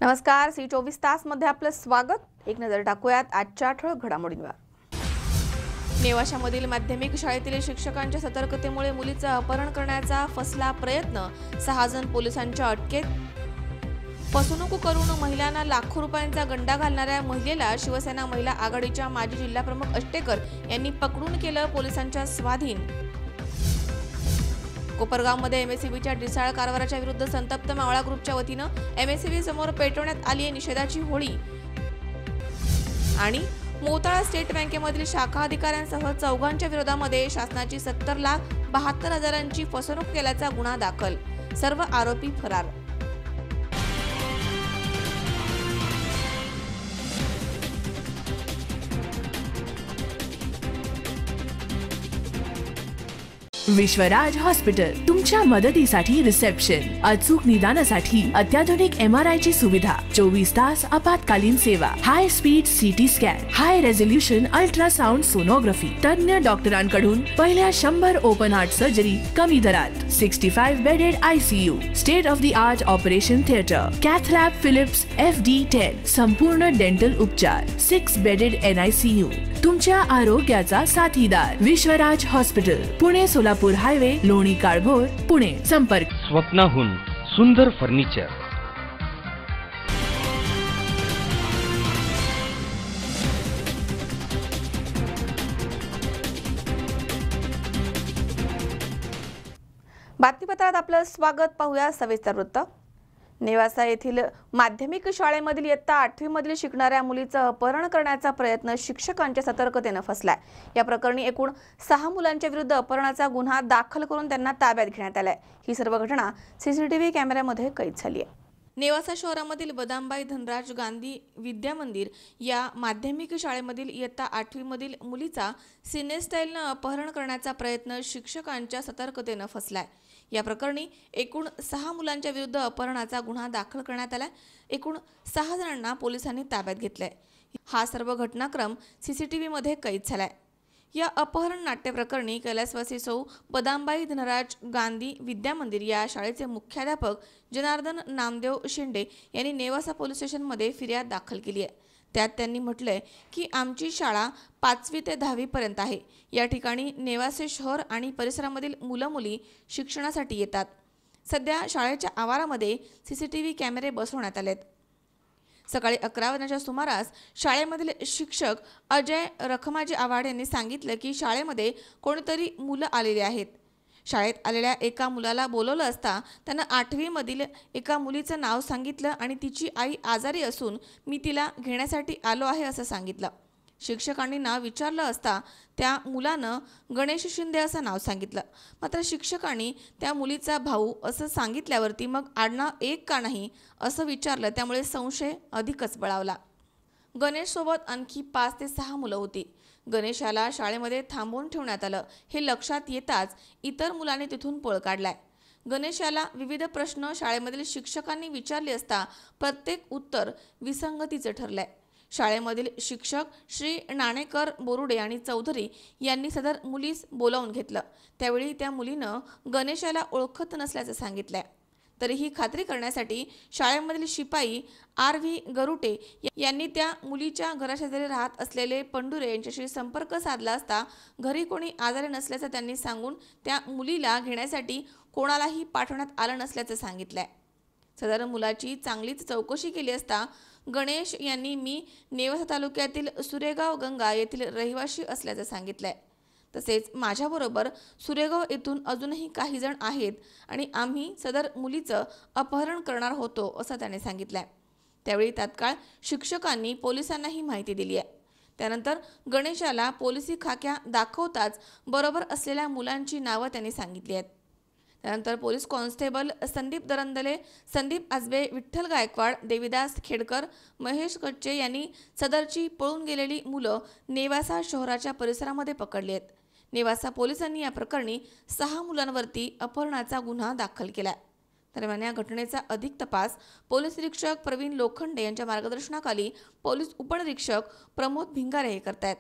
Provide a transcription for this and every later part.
नमस्कार, सी 24 तास मध्ये आपलं स्वागत। एक नजर टाकूयात आजच्या ठळक घडामोडींवर। नेवाशामधील माध्यमिक शाळेतील शिक्षकांच्या सतर्कतेमुळे मुलीचं अपहरण करण्याचा फसला प्रयत्न, 6 जण पोलिसांच्या अटकेत। फसवणूक करून महिलांना लाखो रुपयांचा गंडा घालणाऱ्या महिलेला शिवसेना महिला आघाडीच्या माजी जिल्हाप्रमुख अष्टेकर यांनी पकडून केलं पोलिसांच्या स्वाधीन। कोपरगावमध्ये एमएससीबीच्या ढिसाळ कारभाराच्या विरुद्ध संतप्त मावळा ग्रुपच्या वतीनं एमएससीबी समोर पेटवण्यात आली निषेधाची होळी। आणि मोताळा स्टेट बँकेमधील शाखा अधिकाऱ्यांसह 4 विरोधामध्ये शासनाची 70,72,000ची फसवणूक केल्याचा गुन्हा दाखल, सर्व आरोपी फरार। विश्वराज हॉस्पिटल तुमच्या मदतीसाठी रिसेप्शन, अचूक निदानासाठी अत्याधुनिक MRI ची सुविधा, 24 तास आपत्कालीन सेवा, हाय स्पीड CT स्कॅन, हाय रेझोल्यूशन अल्ट्रासाउंड सोनोग्राफी, तज्ञ डॉक्टरांकडून पहिल्या 100 ओपन हार्ट सर्जरी कमी दरात, 65 bedded ICU, state of the art operation theatre, cath lab Philips FD10, संपूर्ण डेंटल उपचार, 6 बेडेड NICU, तुमच्या आरोग्याचा साथीदार विश्वराज हॉस्पिटल, पुणे सोलापूर हायवे, लोणी काळभोर, पुणे। संपर्क स्वप्नाहून सुंदर फर्निचर। बातमीपत्रात आपलं स्वागत। पाहूया सविस्तर वृत्त। नेवासा येथील माध्यमिक शाळेमधील इयत्ता 8वी मधील शिकणाऱ्या मुलीचं अपहरण करण्याचा प्रयत्न शिक्षकांच्या सतर्कतेने फसलाय। या प्रकरणी एकूण 6 मुलांच्या विरुद्ध अपहरणाचा गुन्हा दाखल करून त्यांना ताब्यात घेण्यात आलाय। ही सर्व घटना CCTV कॅमेऱ्यामध्ये कैद झाली आहे। नेवासा शहरामधील बदामबाई धनराज गांधी विद्या मंदिर या माध्यमिक शाळेमधील इयत्ता 8वी मधील मुलीचा सिनेस्टाईलनं अपहरण करण्याचा प्रयत्न शिक्षकांच्या सतर्कतेने फसलाय। या प्रकरणी एकूण 6 मुलांच्या विरुद्ध अपहरणाचा गुन्हा दाखल करण्यात आला। एकूण 6 जणांना पोलिसांनी ताब्यात घेतलंय। हा सर्व घटनाक्रम CCTV मध्ये कैद झालाय। या अपहरण नाट्य प्रकरणी कैलासवासी सौ बदामबाई धनराज गांधी विद्या मंदिर या शाळेचे मुख्याध्यापक जनार्दन नामदेव शिंदे यांनी नेवासा पोलीस स्टेशनमध्ये फिर्याद दाखल केली आहे। त्यात त्यांनी म्हटलंय की आमची शाळा 5वी ते 10वी पर्यंत आहे। या ठिकाणी नेवासे शहर आणि परिसरामधील मुलं मुली शिक्षणासाठी येतात। सध्या शाळेच्या आवारामध्ये CCTV कॅमेरे बसवण्यात आलेत। सकाळी 11 वाजण्याच्या सुमारास शाळेमधील शिक्षक अजय रखमाजी आव्हाड यांनी सांगितलं की शाळेमध्ये कोणीतरी मुलं आलेली आहेत। शाळेत आलेल्या एका मुलाला बोलवलं असता त्यानं 8वी मधील एका मुलीचं नाव सांगितलं आणि तिची आई आजारी असून मी तिला घेण्यासाठी आलो आहे असं सांगितलं। शिक्षकांनी नाव विचारलं असता त्या मुलानं गणेश शिंदे असं नाव सांगितलं। मात्र शिक्षकांनी त्या मुलीचा भाऊ असं सांगितल्यावरती मग आडनाव एक का नाही असं विचारलं, त्यामुळे संशय अधिकच बळावला। गणेश सोबत आणखी 5 ते 6 मुलं होती। गणेशाला शाळेमध्ये थांबवून ठेवण्यात आलं हे लक्षात येताच इतर मुलांनी तिथून पळ काढलाय। गणेशाला विविध प्रश्न शाळेमधील शिक्षकांनी विचारले असता प्रत्येक उत्तर विसंगतीचं ठरलंय। शाळेमधील शिक्षक श्री नाणेकर, बोरुडे आणि चौधरी यांनी सदर मुलीस बोलावून घेतलं। त्यावेळी त्या मुलीनं गणेशाला ओळखत नसल्याचं सांगितलंय। तरीही खात्री करण्यासाठी शाळेमधील शिपाई RV गरुटे यांनी त्या मुलीच्या घराशेजारी राहत असलेले पंडुरे यांच्याशी संपर्क साधला असता घरी कोणी आजारी नसल्याचं त्यांनी सांगून त्या मुलीला घेण्यासाठी कोणालाही पाठवण्यात आलं नसल्याचं सांगितलंय। सदर मुलाची चांगलीच चौकशी केली असता गणेश यांनी मी नेवासा तालुक्यातील सुरेगाव गंगा येथील रहिवासी असल्याचं सांगितलंय। तसेच माझ्याबरोबर सुरेगाव येथून अजूनही काही जण आहेत आणि आम्ही सदर मुलीचं अपहरण करणार होतो असं त्याने सांगितलंय। त्यावेळी तात्काळ शिक्षकांनी पोलिसांना ही माहिती दिली आहे। त्यानंतर गणेशाला पोलिसी खाक्या दाखवताच बरोबर असलेल्या मुलांची नावं त्यांनी सांगितली आहेत। त्यानंतर पोलीस कॉन्स्टेबल संदीप दरंदले, संदीप आजबे, विठ्ठल गायकवाड, देविदास खेडकर, महेश कच्चे यांनी सदरची पळून गेलेली मुलं नेवासा शहराच्या परिसरामध्ये पकडली आहेत। नेवासा पोलिसांनी या प्रकरणी 6 मुलांवरती अपहरणाचा गुन्हा दाखल केलाय। दरम्यान या घटनेचा अधिक तपास पोलीस निरीक्षक प्रवीण लोखंडे यांच्या मार्गदर्शनाखाली पोलीस उपनिरीक्षक प्रमोद भिंगारे हे करतायत।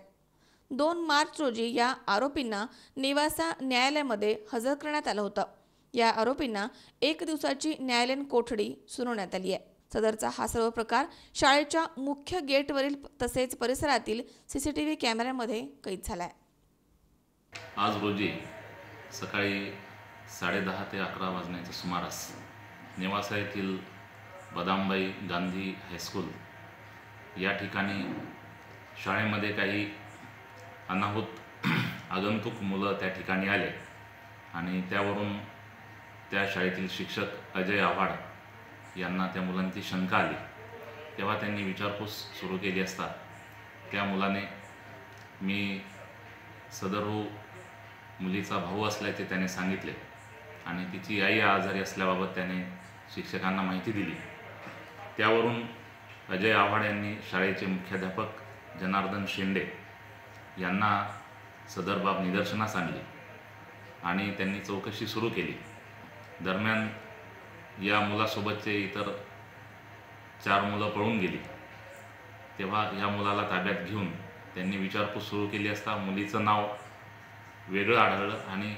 2 मार्च रोजी या आरोपींना नेवासा न्यायालयामध्ये हजर करण्यात आलं होतं। या आरोपींना 1 दिवसाची न्यायालयीन कोठडी सुनावण्यात आली आहे। सदरचा हा सर्व प्रकार शाळेच्या मुख्य गेटवरील तसेच परिसरातील CCTV कॅमेऱ्यामध्ये कैद झालाय. आज रोजी सकाळी 10:30 ते 11 वाजण्याच्या सुमारास नेवासा येथील बदामबाई गांधी हायस्कूल या ठिकाणी शाळेमध्ये काही अनाहूत आगंतुक मुलं त्या ठिकाणी आले आणि त्यावरून त्या शाळेतील शिक्षक अजय आव्हाड यांना त्या मुलांची शंका आली. तेव्हा त्यांनी विचारपूस सुरू केली असता त्या मुलाने मी सदर मुलीचा भाऊ असल्याचे त्याने सांगितले आणि तिची आई आजारी असल्याबाबत त्याने शिक्षकांना माहिती दिली. त्यावरून अजय आव्हाड यांनी शाळेचे मुख्याध्यापक जनार्दन शेंडे यांना सदर बाब निदर्शनास आणली आणि त्यांनी चौकशी सुरू केली. दरम्यान या मुलासोबतचे इतर 4 मुलं पळून गेली. तेव्हा या मुलाला ताब्यात घेऊन त्यांनी विचारपूस सुरू केली असता मुलीचं नाव वेगळं आढळलं आणि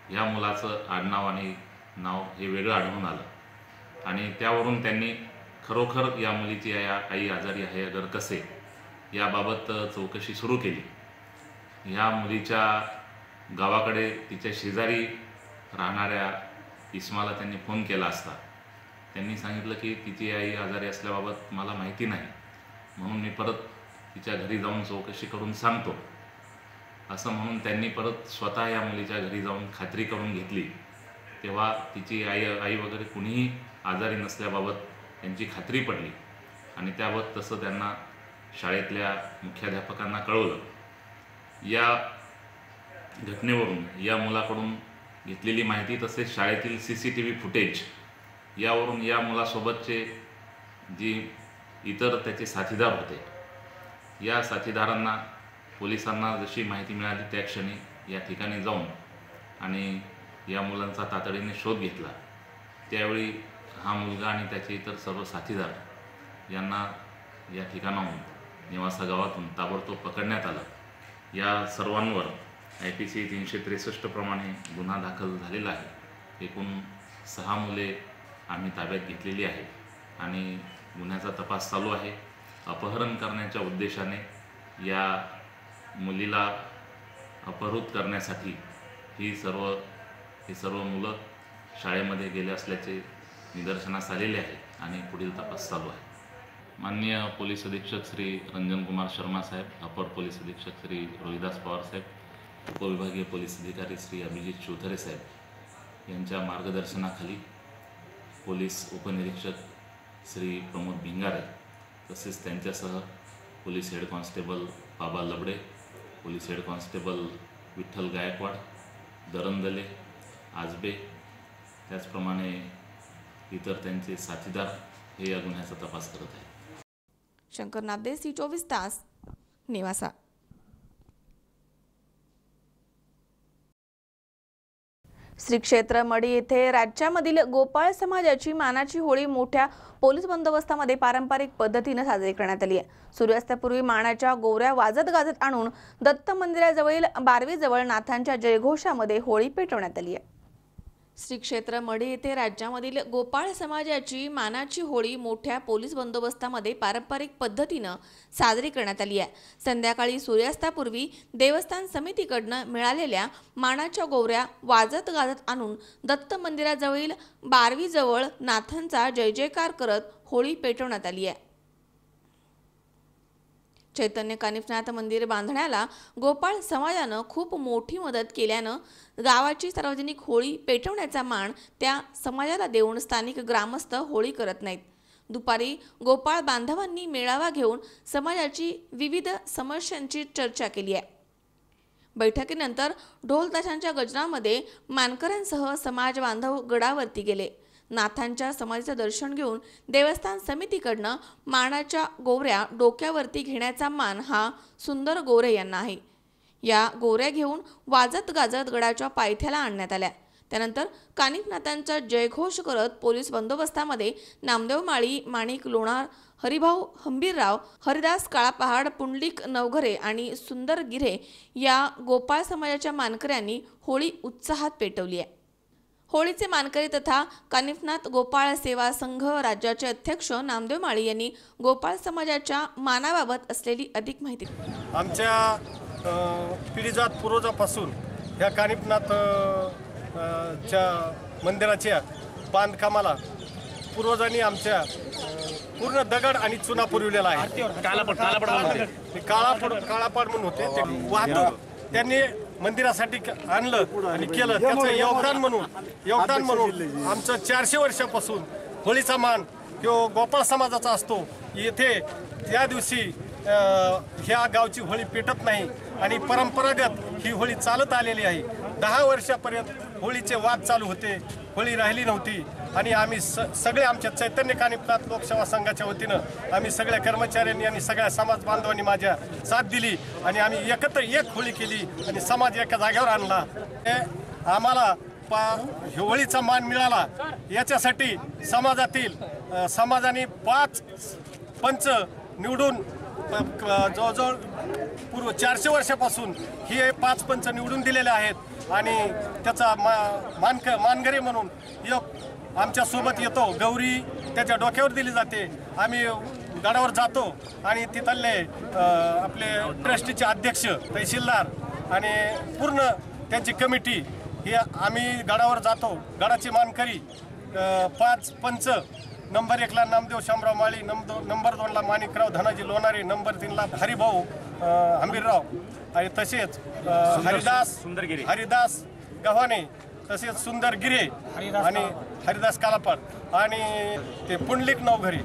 ह्या मुलाचं आडनाव आणि नाव हे वेगळं आढळून आलं आणि त्यावरून त्यांनी खरोखर या मुलीची आई आजारी आहे अगर कसे याबाबत चौकशी सुरू केली. ह्या मुलीच्या गावाकडे तिच्या शेजारी राहणाऱ्या इस्माला त्यांनी फोन केला असता त्यांनी सांगितलं की तिची आई आजारी असल्याबाबत मला माहिती नाही, म्हणून मी परत तिच्या घरी जाऊन चौकशी करून सांगतो असं म्हणून त्यांनी परत स्वतः या मुलीच्या घरी जाऊन खात्री करून घेतली. तेव्हा तिची आई वगैरे कुणीही आजारी नसल्याबाबत त्यांची खात्री पडली आणि त्याबाबत तसं त्यांना शाळेतल्या मुख्याध्यापकांना कळवलं. या घटनेवरून या मुलाकडून घेतलेली माहिती तसेच शाळेतील CCTV फुटेज यावरून या मुलासोबतचे जी इतर त्याचे साथीदार होते या साथीदारांना पोलिसांना जशी माहिती मिळाली त्या क्षणी या ठिकाणी जाऊन आणि या मुलांचा तातडीने शोध घेतला. त्यावेळी हा मुलगा आणि त्याचे इतर सर्व साथीदार यांना या ठिकाणाहून नेवासा गावातून ताबडतोब पकडण्यात आलं. या सर्वांवर IPC 363 प्रमाणे गुन्हा दाखल झालेला आहे. एकूण 6 मुले आम्ही ताब्यात घेतलेली आहे आणि गुन्ह्याचा तपास चालू आहे. अपहरण करण्याच्या उद्देशाने या मुलीला अपहृत करण्यासाठी ही सर्व मुलं शाळेमध्ये गेले असल्याचे निदर्शनास आलेले आहे आणि पुढील तपास चालू आहे. माननीय पोलीस अधीक्षक श्री रंजन कुमार शर्मा साहेब, अपर पोलीस अधीक्षक श्री रोहिदास पवार साहेब, उपविभागीय पोलीस अधिकारी श्री अभिजित चौधरी साहेब यांच्या मार्गदर्शनाखाली पोलीस उपनिरीक्षक श्री प्रमोद भिंगारे तसेच त्यांच्यासह police head constable Baba Labade, police head constable Vitthal Gaikwad, Darandale, Ajabe, त्याचप्रमाणे इतर त्यांचे साथीदार हे या गुन्ह्याचा तपास करत आहेत. शंकर नागदे, C24 तास, नेवासा. श्री क्षेत्र मढी येथे राज्यामधील गोपाळ समाजाची मानाची होळी मोठ्या पोलीस बंदोबस्तामध्ये पारंपरिक पद्धतीने साजरी करण्यात आली आहे. सूर्यास्तापूर्वी मानाच्या गोवऱ्या वाजत गाजत आणून दत्त मंदिराजवळील बारवीजवळ नाथांच्या जयघोषामध्ये होळी पेटवण्यात आली आहे. श्री क्षेत्र मढी येथे राज्यामधील गोपाळ समाजाची मानाची होळी मोठ्या पोलीस बंदोबस्तामध्ये पारंपरिक पद्धतीनं साजरी करण्यात आली आहे. संध्याकाळी सूर्यास्तापूर्वी देवस्थान समितीकडून मिळालेल्या मानाच्या गोवऱ्या वाजत गाजत आणून दत्त मंदिराजवळील बारवीजवळ नाथांचा जय जयकार करत होळी पेटवण्यात आली आहे. चैतन्य कानिफनाथ मंदिर बांधण्याला गोपाळ समाजानं खूप मोठी मदत केल्यानं गावाची सार्वजनिक होळी पेटवण्याचा मान त्या समाजाला देऊन स्थानिक ग्रामस्थ होळी करत नाहीत. दुपारी गोपाळ बांधवांनी मेळावा घेऊन समाजाची विविध समस्यांची चर्चा केली आहे. बैठकीनंतर ढोल ताशांच्या गजरामध्ये मानकऱ्यांसह समाज बांधव गडावरती गेले. नाथांच्या समाधीचं दर्शन घेऊन देवस्थान समितीकडनं मानाच्या गोवऱ्या डोक्यावरती घेण्याचा मान हा सुंदर गोरे यांना आहे. या गोवऱ्या घेऊन वाजत गाजत गडाच्या पायथ्याला आणण्यात आल्या. त्यानंतर कानिफनाथांचा जयघोष करत पोलीस बंदोबस्तामध्ये नामदेव माळी, माणिक लोणार, हरिभाऊ हंबीरराव, हरिदास काळापहाड, पुंडलिक नवघरे आणि सुंदर गिरे या गोपाळ समाजाच्या मानकऱ्यांनी होळी उत्साहात पेटवली आहे. होळीचे मानकरी तथा कानिफनाथ गोपाळ सेवा संघ राज्याचे अध्यक्ष नामदेव माळी यांनी गोपाळ समाजाच्या मानाबाबत असलेली अधिक माहिती. आमच्या पिढीजात पूर्वजापासून ह्या कानिफनाथ च्या मंदिराच्या बांधकामाला पूर्वजांनी आमच्या पूर्ण दगड आणि चुना पुरविलेला आहे. काळापाड म्हणून होते ते वाहतूक त्यांनी मंदिरासाठी आणलं आणि केलं. त्याचं योगदान म्हणून आमचं 400 वर्षापासून होळीचा मान किंवा गोपाळ समाजाचा असतो. येथे त्या दिवशी ह्या गावची होळी पेटत नाही आणि परंपरागत ही होळी चालत आलेली आहे. 10 वर्षापर्यंत होळीचे वाद चालू होते, होळी राहिली नव्हती आणि आम्ही सगळे आमच्या चैतन्य कानिफनाथ लोकसेवा संघाच्या वतीनं आम्ही सगळ्या कर्मचाऱ्यांनी आणि सगळ्या समाज बांधवांनी माझ्या साथ दिली आणि आम्ही एकत्र एक होळी केली आणि समाज एका जागेवर आणला. आम्हाला होळीचा मान मिळाला याच्यासाठी समाजाने 5 पंच निवडून जवळजवळ पूर्व 400 वर्षापासून हे 5 पंच निवडून दिलेले आहेत आणि त्याचा मानकरी म्हणून एक आमच्या सोबत येतो. गौरी त्याच्या डोक्यावर दिली जाते. आम्ही गडावर जातो आणि तिथले आपले ट्रस्टीचे अध्यक्ष तहसीलदार आणि पूर्ण त्यांची कमिटी ही आम्ही गडावर जातो. गडाची मानकरी 5 पंच नंबर 1ला नामदेव शामराव माळी, नंबर 2ला माणिकराव धनाजी लोणारे, नंबर 3ला हरिभाऊ हंबीरराव आणि तसेच हरिदास गव्हाणे, तसेच सुंदर गिरे आणि हरिदास कालापाड आणि ते पुंडलिक नवघरे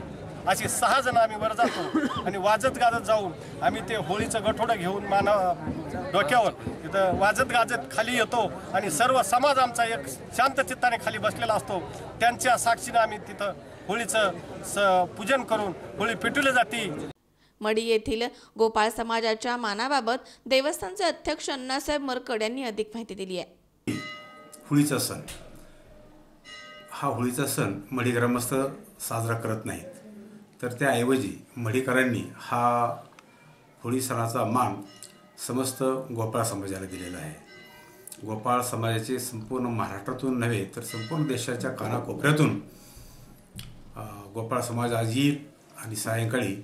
असे 6 जण आम्ही वर जातो आणि वाजत गाजत जाऊन आम्ही ते होळीचं गठोडं घेऊन डोक्यावर तिथं वाजत गाजत खाली येतो आणि सर्व समाज आमचा एक शांत चित्ताने खाली बसलेला असतो. त्यांच्या साक्षीने आम्ही तिथं होळीचं पूजन करून होळी पेटवली जाते. मडी येथील गोपाळ समाजाच्या मानाबाबत देवस्थानचे अध्यक्ष अण्णासाहेब मरकड यांनी अधिक माहिती दिली आहे. होळीचा सण हा होळीचा सण मडी ग्रामस्थ साजरा करत नाहीत, तर त्याऐवजी मडीकरांनी हा होळी सणाचा मान समस्त गोपाळ समाजाला दिलेला आहे. गोपाळ समाजाचे संपूर्ण महाराष्ट्रातून नव्हे तर संपूर्ण देशाच्या कानाकोपऱ्यातून गोपाळ समाज आज येईल आणि सायंकाळी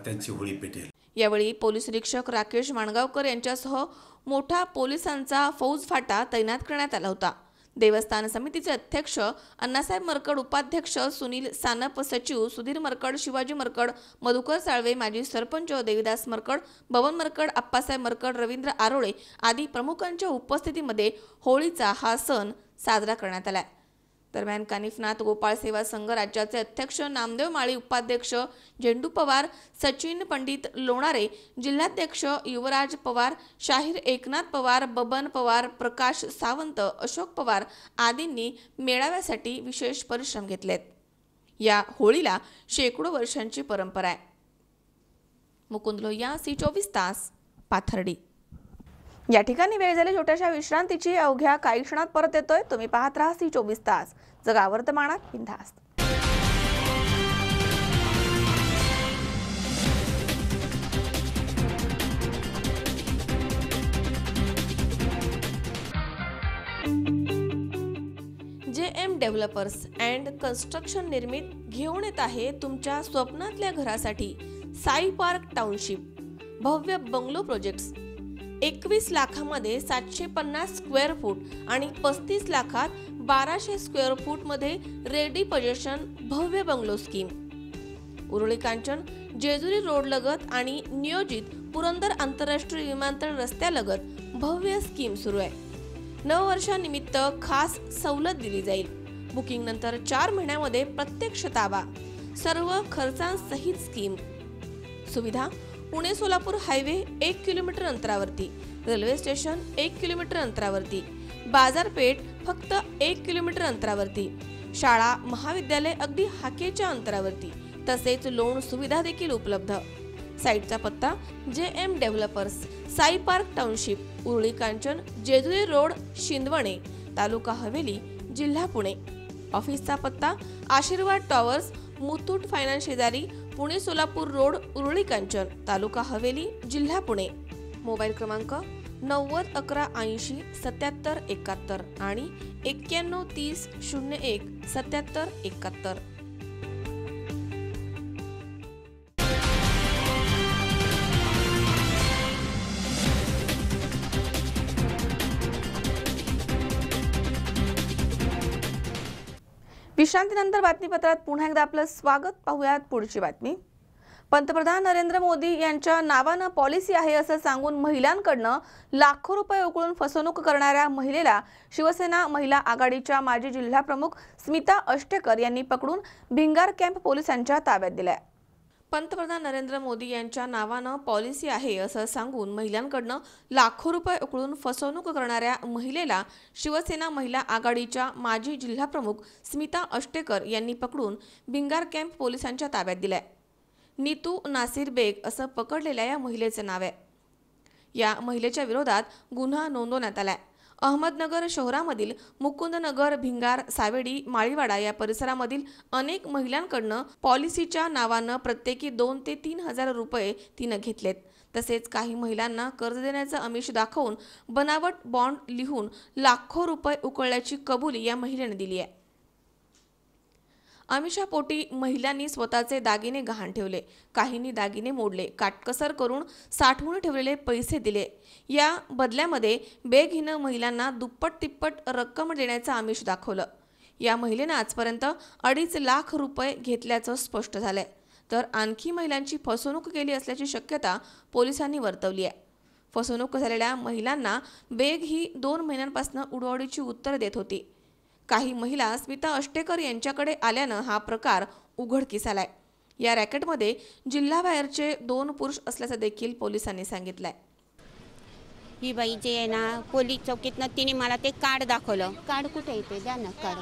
त्यांची होळी पेटेल. यावेळी पोलीस निरीक्षक राकेश माणगावकर यांच्यासह मोठा पोलिसांचा फौज फाटा तैनात करण्यात आला होता. देवस्थान समितीचे अध्यक्ष अण्णासाहेब मरकड, उपाध्यक्ष सुनील सानप, सचिव सुधीर मरकड, शिवाजी मरकड, मधुकर साळवे, माजी सरपंच देविदास मरकड, बबन मरकड, आप्पासाहेब मरकड, रवींद्र आरोळे आदी प्रमुखांच्या उपस्थितीमध्ये होळीचा हा सण साजरा करण्यात आला. दरम्यान कानिफनाथ गोपाळ सेवा संघ राज्याचे अध्यक्ष नामदेव माळी, उपाध्यक्ष झेंडू पवार, सचिन पंडित लोणारे, जिल्हाध्यक्ष युवराज पवार, शाहीर एकनाथ पवार, बबन पवार, प्रकाश सावंत, अशोक पवार आदींनी मेळाव्यासाठी विशेष परिश्रम घेतलेत. या होळीला शेकडो वर्षांची परंपरा आहे. मुकुंद लोहिया, C24 तास, पाथर्डी. या ठिकाणी वेळ झाली छोट्याशा विश्रांतीची. अवघ्या काही क्षणात परत येतोय. तुम्ही पाहत राहा C24 तास, जगा वर्तमानात बिनधास्त. JM डेव्हलपर्स अँड कन्स्ट्रक्शन निर्मित घेऊन येत आहे तुमच्या स्वप्नातल्या घरासाठी साई पार्क टाउनशिप भव्य बंगलो प्रोजेक्ट्स. 21 लाखामध्ये 750 स्क्वेअर फूट आणि 35 लाखात 1200 स्क्वेअर फूट मध्ये रेडी पोझिशन भव्य bungalow scheme. Uruli Kanchan Jejuri road लगत आणि नियोजित पुरंदर आंतरराष्ट्रीय विमानतळ रस्त्यालगत भव्य स्कीम सुरू आहे. नववर्षानिमित्त खास सवलत दिली जाईल. बुकिंग नंतर 4 महिन्यामध्ये प्रत्यक्ष ताबा. सर्व खर्चांसहित स्कीम. सुविधा पुणे सोलापूर हायवे 1 किलोमीटर अंतरावरती, रेल्वे स्टेशन 1 किलोमीटर अंतरावरती, बाजारपेठ फक्त 1 किलोमीटर अंतरावरती, शाळा महाविद्यालय अगदी हाकेच्या अंतरावरती, तसेच लोन सुविधा देखील उपलब्ध. साईटचा पत्ता JM developers, Sai park township, Uruli Kanchan, Jejuri road, Shindawane, taluka Haveli, जिल्हा पुणे. ऑफिसचा पत्ता आशीर्वाद टॉवर्स, मुथूट फायनान्स शेजारी, पुणे सोलापूर रोड, उरुळी कांचन, तालुका हवेली, जिल्हा पुणे. मोबाईल क्रमांक 901180 7771 आणि 9130 01 7771. विश्रांतीनंतर बातमीपत्रात पुन्हा एकदा आपलं स्वागत. पाहूयात पुढची बातमी. पंतप्रधान नरेंद्र मोदी यांच्या नावानं पॉलिसी आहे असं सांगून महिलांकडनं लाखो रुपये उकळून फसवणूक करणाऱ्या महिलेला शिवसेना महिला आघाडीच्या माजी जिल्हाप्रमुख स्मिता अष्टेकर यांनी पकडून भिंगार कॅम्प पोलिसांच्या ताब्यात दिलाय. पंतप्रधान नरेंद्र मोदी यांच्या नावानं पॉलिसी आहे असं सांगून महिलांकडनं लाखो रुपये उकळून फसवणूक करणाऱ्या महिलेला शिवसेना महिला आघाडीच्या माजी जिल्हाप्रमुख स्मिता अष्टेकर यांनी पकडून भिंगार कॅम्प पोलिसांच्या ताब्यात दिलाय. नीतू नासिर बेग असं पकडलेल्या या महिलेचं नाव आहे. या महिलेच्या विरोधात गुन्हा नोंदवण्यात आलाय. अहमदनगर शहरामधील मुकुंदनगर, भिंगार, सावेडी, माळीवाडा या परिसरामधील अनेक महिलांकडनं पॉलिसीच्या नावानं प्रत्येकी 2 ते 3 हजार रुपये तिनं घेतलेत. तसेच काही महिलांना कर्ज देण्याचं आमिष दाखवून बनावट बॉन्ड लिहून लाखो रुपये उकळल्याची कबुली या महिलेने दिली आहे. आमिषापोटी महिलांनी स्वतःचे दागिने गहाण ठेवले, काहींनी दागिने मोडले, काटकसर करून साठवून ठेवलेले पैसे दिले. या बदल्यामध्ये बेग हिनं महिलांना दुप्पट तिप्पट रक्कम देण्याचं आमिष दाखवलं. या महिलेनं आजपर्यंत 2.5 लाख रुपये घेतल्याचं स्पष्ट झालंय. तर आणखी महिलांची फसवणूक केली असल्याची शक्यता पोलिसांनी वर्तवली आहे. फसवणूक झालेल्या महिलांना बेग ही 2 महिन्यांपासून उडवाउडीची उत्तरं देत होती. काही महिला स्मिता अष्टेकर यांच्याकडे आल्यानं हा प्रकार उघडकीस आलाय. या रॅकेटमध्ये जिल्हाबाहेरचे 2 पुरुष असल्याचं देखील पोलिसांनी सांगितलंय. ही बाई जे आहे ना पोलीस चौकीतनं तिने मला ते कार्ड दाखवलं. कार्ड कुठे येते द्या ना कार्ड.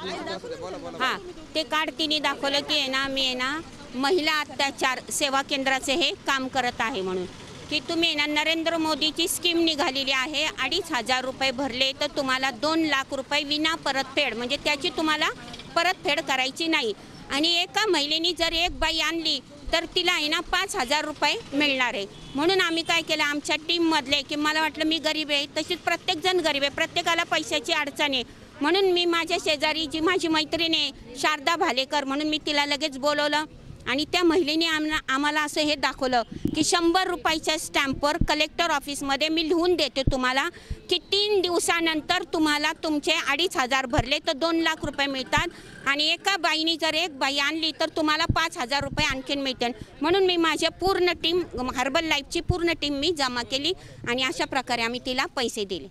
हां, ते कार्ड तिने दाखवलं की आहे ना मी आहे ना महिला अत्याचार सेवा केंद्राचे हे काम करत आहे म्हणून की तुम्ही ना नरेंद्र मोदीची स्कीम निघालेली आहे. 2,500 रुपये भरले तर तुम्हाला 2 लाख रुपये विना परतफेड, म्हणजे त्याची तुम्हाला परतफेड करायची नाही. आणि एका महिलेनी जर एक बाई आणली तर तिला आहे ना 5,000 रुपये मिळणार आहे. म्हणून आम्ही काय केलं, आमच्या टीममधले की मला वाटलं मी गरीब आहे, तशीच प्रत्येकजण गरीब आहे, प्रत्येकाला पैशाची अडचण आहे. म्हणून मी माझ्या शेजारी जी माझी मैत्रीण आहे शारदा भालेकर म्हणून मी तिला लगेच बोलवलं आणि त्या महिलेने आम्हाला असं हे दाखवलं की 100 रुपयाच्या स्टॅम्पवर कलेक्टर ऑफिसमध्ये मी लिहून देते तुम्हाला की 3 दिवसानंतर तुम्हाला तुमचे 2,500 भरले तर 2 लाख रुपये मिळतात आणि एका बाईने जर एक बाई आणली तर तुम्हाला 5,000 रुपये आणखीन मिळतील. म्हणून मी माझ्या पूर्ण टीम हर्बल लाईफची पूर्ण टीम मी जमा केली आणि अशा प्रकारे आम्ही तिला पैसे दिले.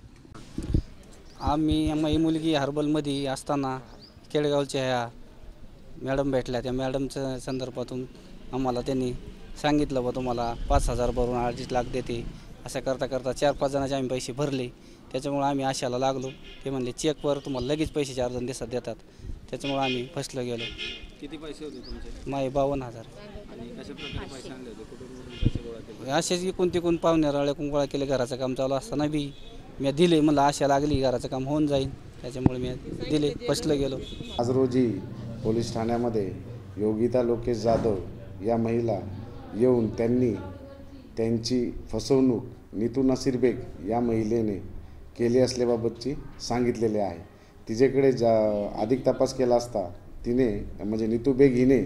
आम्ही मुलगी हर्बलमध्ये असताना केळगावच्या ह्या मॅडम भेटल्या. त्या मॅडमच्या संदर्भातून आम्हाला त्यांनी सांगितलं बा तुम्हाला 5,000 भरून 2.5 लाख देते. असं करता करता 4-5 जणांचे आम्ही पैसे भरले. त्याच्यामुळे आम्ही आशाला लागलो. ते म्हणले चेकवर तुम्हाला लगेच पैसे 4 दिवसात देतात. त्याच्यामुळे आम्ही फसलो गेलो. किती पैसे होते तुमचे? माझे 52,000. आणि कशा प्रकारे पैसे आणले होते? कुठून पैसे गोळा केले? असेच इकून तिकून पाहुण्याराळ्याकून गोळा केले. घराचं काम चालू असताना बी मी दिले. मला आशा लागली घराचं काम होऊन जाईल, त्याच्यामुळे मी दिले, फसलो गेलो. आज रोजी पोलीस ठाण्यामध्ये योगिता लोकेश जाधव या महिला येऊन त्यांनी त्यांची फसवणूक नीतू नासिर बेग या महिलेने केली असल्याबाबतची सांगितलेले आहे. तिच्याकडे अधिक तपास केला असता तिने म्हणजे नीतू बेग हिने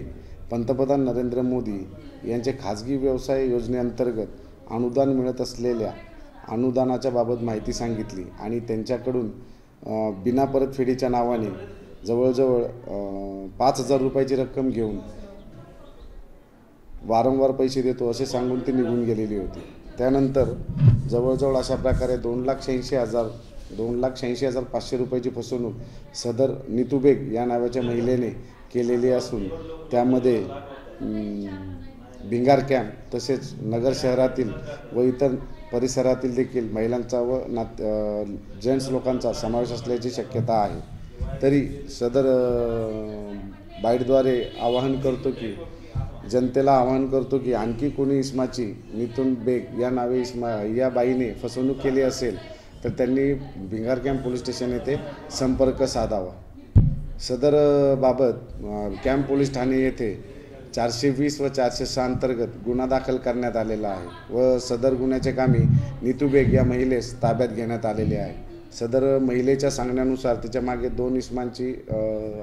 पंतप्रधान नरेंद्र मोदी यांचे खाजगी व्यवसाय योजनेअंतर्गत अनुदान मिळत असलेल्या अनुदानाच्या बाबत माहिती सांगितली आणि त्यांच्याकडून बिना परतफेडीच्या नावाने जवळजवळ 5,000 रुपयाची रक्कम घेऊन वारंवार पैसे देतो असे सांगून ती निघून गेलेली होती. त्यानंतर जवळजवळ अशा प्रकारे 2,86,500 रुपयाची फसवणूक सदर नीतू बेग या नावाच्या महिलेने केलेली असून त्यामध्ये भिंगार कॅम्प तसेच नगर शहरातील व इतर परिसरातील देखील महिलांचा व जेंट्स लोकांचा समावेश असल्याची शक्यता आहे. तरी सदर बाईटद्वारे जनतेला आवाहन करतो की आणखी कोणी इस्माची नीतू बेग या नावे या बाईने फसवणूक केली असेल तर त्यांनी भिंगार कॅम्प पोलीस स्टेशन येथे संपर्क साधावा. सदर बाबत कॅम्प पोलीस ठाणे येथे 420 व 406 अंतर्गत गुन्हा दाखल करण्यात आलेला आहे व सदर गुन्ह्याचे कामी नीतू बेग या महिलेस ताब्यात घेण्यात आलेले आहे. सदर महिलेच्या सांगण्यानुसार तिच्या मागे 2 इसमांची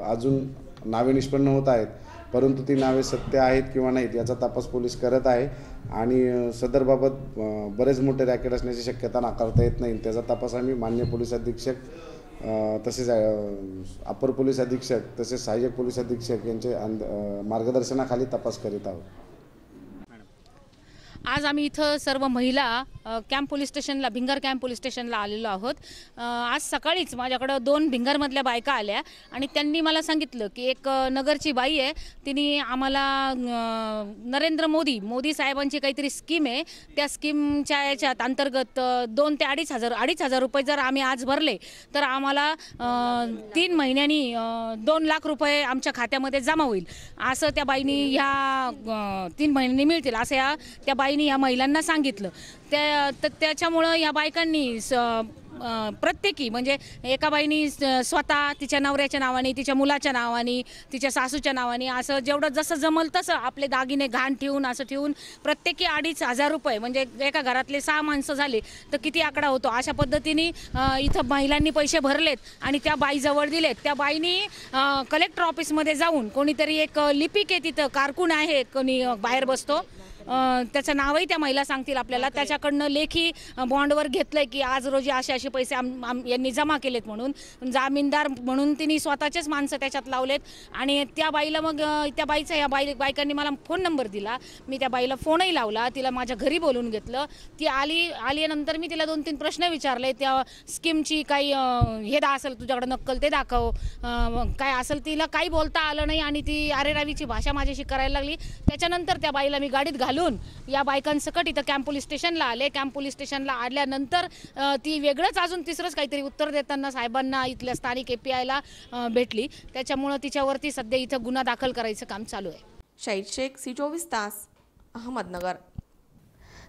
अजून नावे निष्पन्न होत आहेत, परंतु ती नावे सत्य आहेत किंवा नाहीत याचा तपास पोलीस करत आहे आणि सदरबाबत बरेच मोठे रॅकेट असण्याची शक्यता नाकारता येत नाही. त्याचा तपास आम्ही मान्य पोलीस अधीक्षक तसेच अपर पोलीस अधीक्षक तसेच सहाय्यक पोलीस अधीक्षक यांचे मार्गदर्शनाखाली तपास करीत आहोत. आज आम्ही इथं सर्व महिला कॅम्प पोलीस स्टेशनला, भिंगर कॅम्प पोलीस स्टेशनला आलेलो आहोत. आज सकाळीच माझ्याकडं 2 भिंगरमधल्या बायका आल्या आणि त्यांनी मला सांगितलं की एक नगरची बाई आहे, तिने आम्हाला नरेंद्र मोदी साहेबांची काहीतरी स्कीम आहे, त्या स्कीमच्या याच्यात अंतर्गत 2 ते 2,500 रुपये जर आम्ही आज भरले तर आम्हाला 3 महिन्यांनी 2 लाख रुपये आमच्या खात्यामध्ये जमा होईल असं त्या बाईनी ह्या 3 महिन्यांनी मिळतील असं त्या बाईनी या महिलांना सांगितलं. त्याच्यामुळं या बायकांनी प्रत्येकी म्हणजे एका बाईनी स्वतः तिच्या नवऱ्याच्या नावाने, तिच्या मुलाच्या नावाने, तिच्या सासूच्या नावाने असं जेवढं जसं जमल तसं आपले दागिने घाण ठेवून असं ठेवून प्रत्येकी 2,500 रुपये म्हणजे एका घरातले 6 माणसं झाले तर किती आकडा होतो अशा पद्धतीने इथं महिलांनी पैसे भरलेत आणि त्या बाईजवळ दिलेत. त्या बाईनी कलेक्टर ऑफिसमध्ये जाऊन कोणीतरी एक लिपिक आहे तिथं कारकून आहे कोणी बाहेर बसतो त्याचं नावही त्या महिला सांगतील आपल्याला, त्याच्याकडनं लेखी बॉन्डवर घेतलंय की आज रोजी असे पैसे यांनी जमा केलेत म्हणून. जामीनदार म्हणून तिने स्वतःचेच माणसं त्याच्यात लावलेत आणि त्या बाईला मग त्या बाईचा या बायकांनी मला फोन नंबर दिला. मी त्या बाईला फोनही लावला, तिला माझ्या घरी बोलून घेतलं. ती आल्यानंतर मी तिला 2-3 प्रश्न विचारले. त्या स्कीमची काही हे असेल तुझ्याकडे नक्कल ते दाखव, काय असेल. तिला काही बोलता आलं नाही आणि ती अरेरावीची भाषा माझ्याशी करायला लागली. त्याच्यानंतर त्या बाईला मी गाडीत घालून या बायकांसकट इथं कॅम्प पोलीस स्टेशनला आले. कॅम्प पोलीस स्टेशनला आल्यानंतर ती वेगळंच अजून तिसरंच काहीतरी उत्तर देताना साहेबांना इथल्या स्थानिक APIला भेटली. त्याच्यामुळं तिच्यावरती सध्या इथं गुन्हा दाखल करायचं काम चालू आहे. शाहीद शेख, C24 तास, अहमदनगर.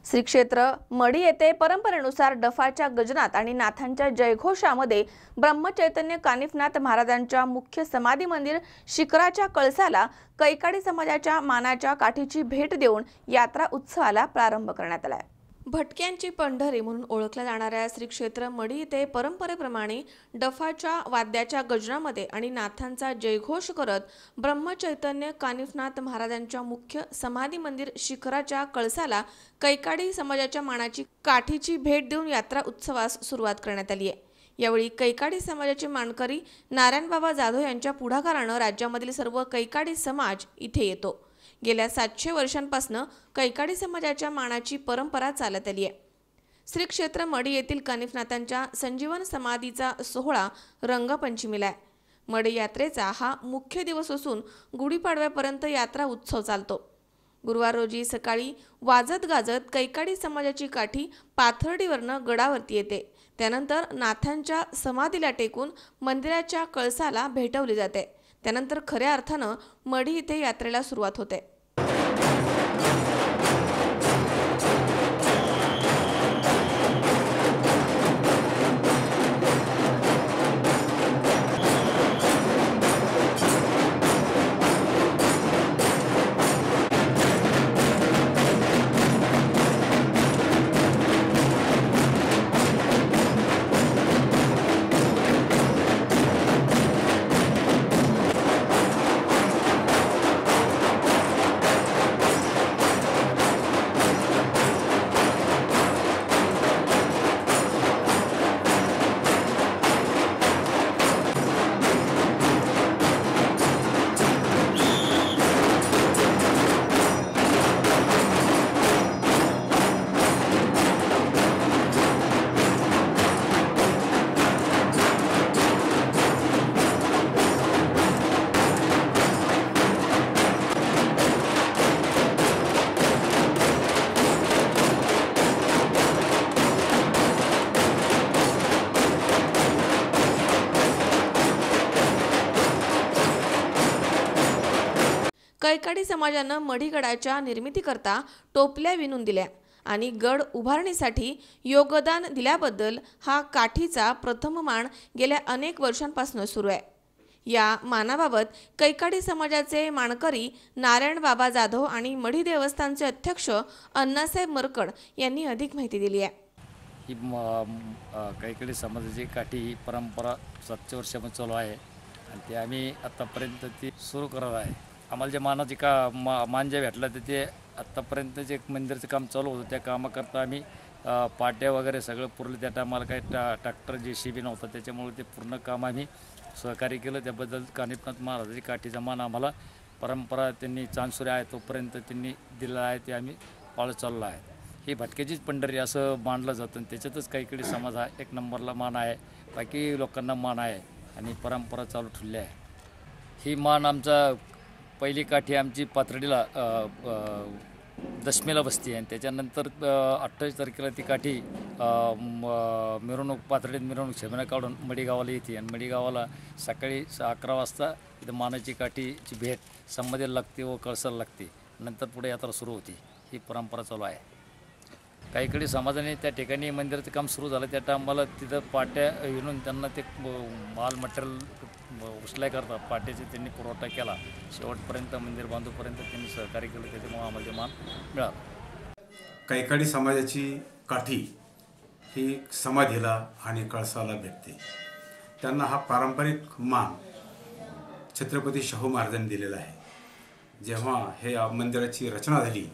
श्री क्षेत्र मढी येथे परंपरेनुसार डफाच्या गजनात आणि नाथांच्या जयघोषामध्ये ब्रह्मचैतन्य कानिफनाथ महाराजांच्या मुख्य समाधी मंदिर शिखराच्या कळसाला कैकाडी समाजाच्या मानाच्या काठीची भेट देऊन यात्रा उत्सवाला प्रारंभ करण्यात आला. भटक्यांची पंढरी म्हणून ओळखल्या जाणाऱ्या श्री क्षेत्र मढी येथे परंपरेप्रमाणे डफाच्या वाद्याच्या गजनामध्ये आणि नाथांचा जयघोष करत ब्रह्मचैतन्य कानिफनाथ महाराजांच्या मुख्य समाधी मंदिर शिखराच्या कळसाला कैकाडी समाजाच्या मानाची काठीची भेट देऊन यात्रा उत्सवास सुरुवात करण्यात आली आहे. यावेळी कैकाडी समाजाचे मानकरी नारायणबाबा जाधव यांच्या पुढाकारानं राज्यामधील सर्व कैकाडी समाज इथे येतो. गेल्या 700 वर्षांपासून कैकाडी समाजाच्या मानाची परंपरा चालत आली आहे. श्री क्षेत्र मढी येथील कानिफनाथांच्या संजीवन समाधीचा सोहळा रंगपंचमीला आहे. मढी यात्रेचा हा मुख्य दिवस असून गुढीपाडव्यापर्यंत यात्रा उत्सव चालतो. गुरुवार रोजी सकाळी वाजत गाजत कैकाडी समाजाची काठी पाथर्डीवरनं गडावरती येते. त्यानंतर नाथांच्या समाधीला टेकून मंदिराच्या कळसाला भेटवली जाते. त्यानंतर खऱ्या अर्थानं मढी इथे यात्रेला सुरुवात होते. कैकाडी समाजानं मढीगडाच्या निर्मितीकरता टोपल्या विणून दिल्या आणि गड उभारणीसाठी योगदान दिल्याबद्दल हा काठीचा प्रथम मान गेल्या अनेक वर्षांपासून सुरू आहे. या मानाबाबत कैकाडी समाजाचे मानकरी नारायण बाबा जाधव आणि मढी देवस्थानचे अध्यक्ष अण्णासाहेब मरकड यांनी अधिक माहिती दिली आहे. ही कैकाडी समाजाची काठी ही परंपरा 700 वर्षापासून चालू आहे आणि ते आम्ही आत्तापर्यंत ती सुरू करत आहे. आम्हाला जे मानाची मान जे भेटला ते आत्तापर्यंत जे मंदिराचं काम चालू होतं त्या कामाकरता आम्ही पाट्या वगैरे सगळं पुरलं. त्या टायमाला काही ट्रॅक्टर JCB नव्हता, त्याच्यामुळे ते पूर्ण काम आम्ही सहकार्य केलं. त्याबद्दल कानिफनाथ महाराजाची काठीचा मान आम्हाला परंपरा त्यांनी चांदसुरे आहे तोपर्यंत त्यांनी दिलेला आहे, ते आम्ही पाळत चाललो आहे. ही भटक्याचीच पंढरी असं मानलं जातं आणि त्याच्यातच कैकाडी समाज हा 1 नंबरला मान आहे, बाकी लोकांना मान आहे आणि परंपरा चालू ठेवली आहे. ही मान आमचा पहिली काठी आमची पाथर्डीला दशमीला बसते आणि त्याच्यानंतर 28 तारखेला ती काठी मिरवणूक पाथर्डीत मिरवणूक शेमना काढून मडी गावाला येते आणि मडी गावाला सकाळी 11 वाजता इथं मानाची काठीची भेट संमतीला लागते व कळसाला लागते. नंतर पुढे यात्रा सुरू होती. ही परंपरा चालू आहे. कैकाडी समाजाने त्या ठिकाणी मंदिराचं काम सुरू झालं त्या टायमाला तिथं पाट्या विणून त्यांना ते माल मटेरियल उचलाय करता पाट्याचे त्यांनी पुरवठा केला. शेवटपर्यंत मंदिर बांधूपर्यंत त्यांनी सहकार्य केलं, त्याच्यामुळे आम्हाला ते मान मिळाला. कैकाडी समाजाची काठी ही समाधीला आणि कळसाला भेटते. त्यांना हा पारंपरिक मान छत्रपती शाहू महाराजांनी दिलेला आहे. जेव्हा हे मंदिराची रचना झाली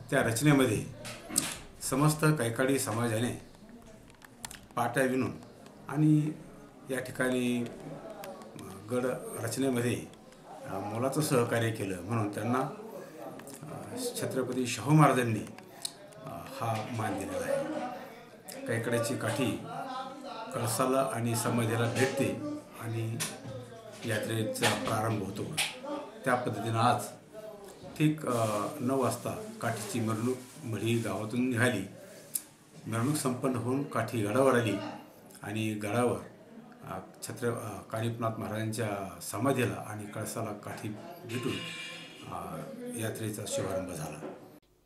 त्या रचनेमध्ये समस्त कैकाडी समाजाने पाट्या विणून आणि या ठिकाणी गड रचनेमध्ये मोलाचं सहकार्य केलं, म्हणून त्यांना छत्रपती शाहू महाराजांनी हा मान दिलेला आहे. कैकाडीची काठी कळसाला आणि समाधीला भेटते आणि यात्रेचा प्रारंभ होतो. त्या पद्धतीनं आज ठीक 9 वाजता काठीची मिरवणूक मढी गावातून निघाली. मिरवणूक संपन्न होऊन काठी गडावर आली आणि गडावर कानिफनाथ महाराजांच्या समाधीला आणि कळसाला काठी भेटून यात्रेचा शुभारंभ झाला.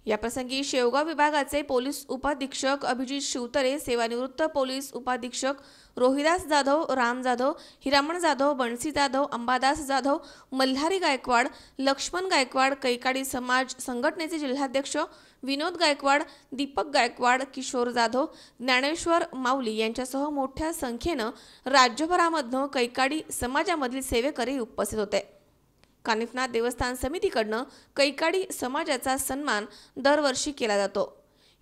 याप्रसंगी शेवगाव विभागाचे पोलीस उपाधीक्षक अभिजित शिवतरे, सेवानिवृत्त पोलीस उपाधीक्षक रोहिदास जाधव, राम जाधव, हिरामण जाधव, बणसी जाधव, अंबादास जाधव, मल्हारी गायकवाड, लक्ष्मण गायकवाड, कैकाडी समाज संघटनेचे जिल्हाध्यक्ष विनोद गायकवाड, दीपक गायकवाड, किशोर जाधव, ज्ञानेश्वर माऊली यांच्यासह मोठ्या संख्येनं राज्यभरामधून कैकाडी समाजामधील सेवेकरी उपस्थित होते. कानिफनाथ देवस्थान समितीकडनं कैकाडी समाजाचा सन्मान दरवर्षी केला जातो.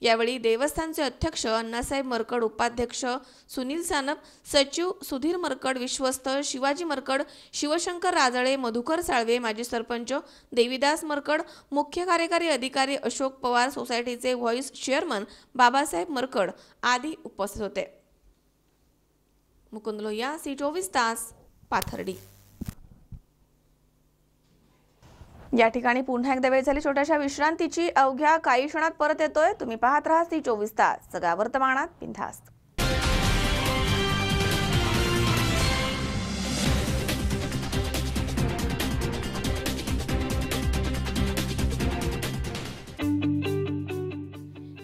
यावेळी देवस्थानचे अध्यक्ष अण्णासाहेब मरकड, उपाध्यक्ष सुनील सानप, सचिव सुधीर मरकड, विश्वस्त शिवाजी मरकड, शिवशंकर राजळे, मधुकर साळवे, माजी सरपंच देवीदास मरकड, मुख्य कार्यकारी अधिकारी अशोक पवार, सोसायटीचे व्हाईस चेअरमन बाबासाहेब मरकड आदी उपस्थित होते. मुकुंद लोहिया, C24 तास, पाथर्डी. या ठिकाणी पुन्हा एकदा वेळ झाली छोट्याशा विश्रांतीची. अवघ्या काही क्षणात परत येतोय. तुम्ही पाहत राहा C24 तास, सगळ्या वर्तमानात बिनधास्त.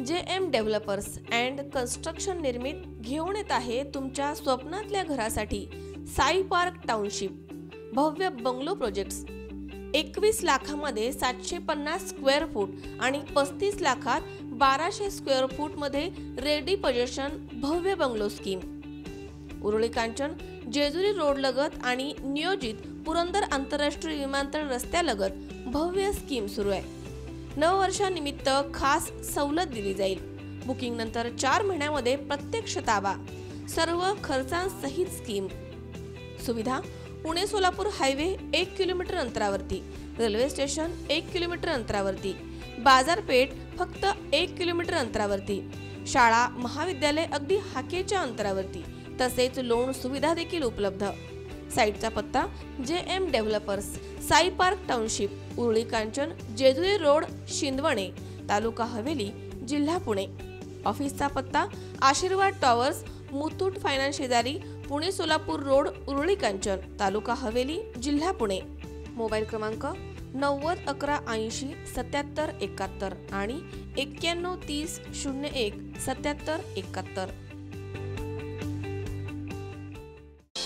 JM डेव्हलपर्स अँड कन्स्ट्रक्शन निर्मित घेऊन येत आहे तुमच्या स्वप्नातल्या घरासाठी साई पार्क टाउनशिप भव्य बंगलो प्रोजेक्ट्स. 21 लाखामध्ये 750 स्क्वेअर फूट आणि 35 लाखात 1200 स्क्वेअर फूट मध्ये रेडी पोझिशन भव्य bungalow scheme. Uruli Kanchan Jejuri road लगत आणि नियोजित पुरंदर आंतरराष्ट्रीय विमानतळ रस्त्यालगत भव्य स्कीम सुरू आहे. नववर्षानिमित्त खास सवलत दिली जाईल. बुकिंग नंतर 4 महिन्यामध्ये प्रत्यक्ष ताबा. सर्व खर्चांसहित स्कीम. सुविधा पुणे सोलापूर हायवे 1 किलोमीटर अंतरावरती, रेल्वे स्टेशन 1 किलोमीटर अंतरावरती, बाजारपेठ फक्त 1 किलोमीटर अंतरावरती, शाळा महाविद्यालय अगदी हाकेच्या अंतरावरती, तसेच लोन सुविधा देखील उपलब्ध. साईटचा पत्ता JM developers, Sai park township, Uruli Kanchan, Jejuri road, Shindawane, taluka Haveli, जिल्हा पुणे. ऑफिसचा पत्ता आशीर्वाद टॉवर्स, मुथूट फायनान्स शेजारी, पुणे सोलापूर रोड, उरुळी कांचन, तालुका हवेली, जिल्हा पुणे. मोबाईल क्रमांक 90 11 80 77 71 आणि 91 30 01 77 71.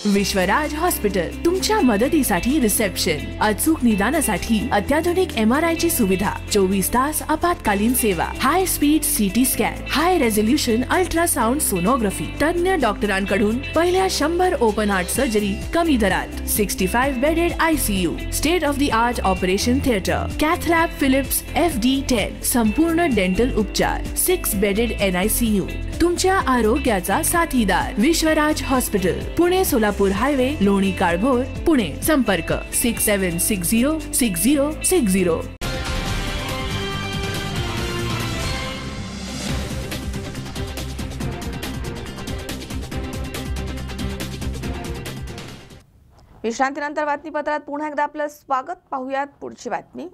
विश्वराज हॉस्पिटल तुमच्या मदतीसाठी रिसेप्शन, अचूक निदानासाठी अत्याधुनिक MRI ची सुविधा, 24 तास आपत्कालीन सेवा, हाय स्पीड CT स्कॅन, हाय रेझोल्युशन अल्ट्रासाउंड सोनोग्राफी, तज्ञ डॉक्टरांकडून पहिल्या 100 ओपन हार्ट सर्जरी कमी दरात, 65 bedded ICU, state of the art operation theatre, cath lab Philips FD10, संपूर्ण डेंटल उपचार, 6 बेडेड NICU, तुमच्या आरोग्याचा साथीदार विश्वराज हॉस्पिटल, पुणे सोलापूर हायवे, लोणी काळभोर, पुणे. संपर्क 67606060. विश्रांतीनंतर बातमीपत्रात पुन्हा एकदा आपलं स्वागत. पाहुयात पुढची बातमी.